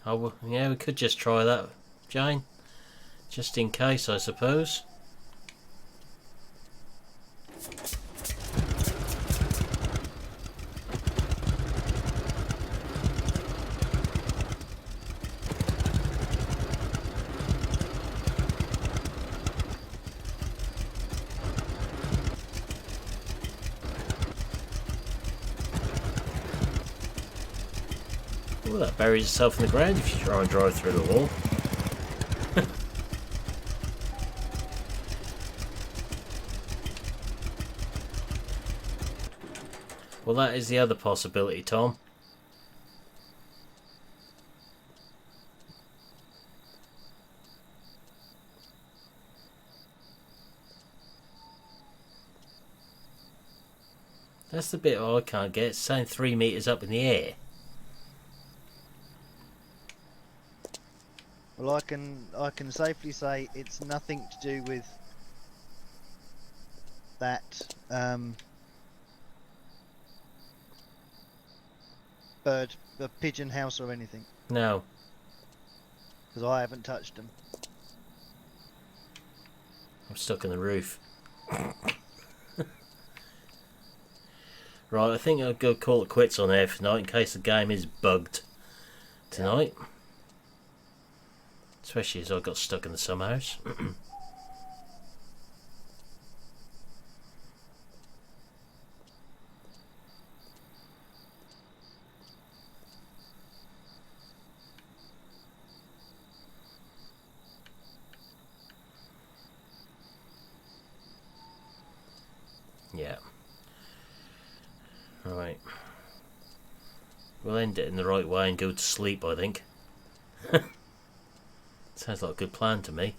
Oh, yeah, we could just try that, Jane. Just in case, I suppose. Well, that buries itself in the ground if you try and drive through the wall. Well, that is the other possibility, Tom. That's the bit I can't get. It's saying 3 meters up in the air.
Well, I can safely say it's nothing to do with that bird, the pigeon house or anything,
No.
because I haven't touched them.
I'm stuck in the roof. Right, I think I'll go call it quits on there for tonight in case the game is bugged tonight. Yeah. Especially as I got stuck in the summer house. Yeah. Right. We'll end it in the right way and go to sleep, I think. Sounds like a good plan to me.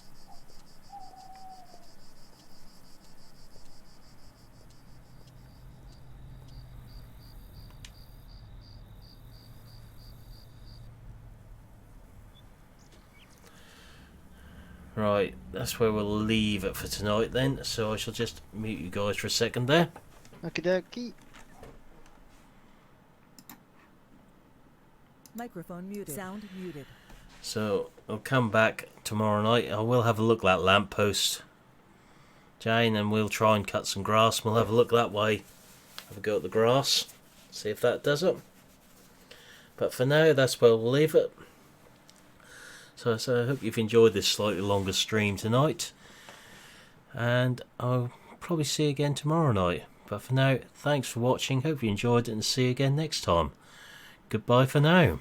Right, that's where we'll leave it for tonight then, so I shall just mute you guys for a second there.
Okie dokie.
Microphone muted. Sound muted.
So I'll come back tomorrow night. I will have a look at that lamppost, Jane, and we'll try and cut some grass. We'll have a look that way. Have a go at the grass. See if that does it. But for now, that's where we'll leave it. So I hope you've enjoyed this slightly longer stream tonight. And I'll probably see you again tomorrow night. But for now, thanks for watching. Hope you enjoyed it and see you again next time. Goodbye for now.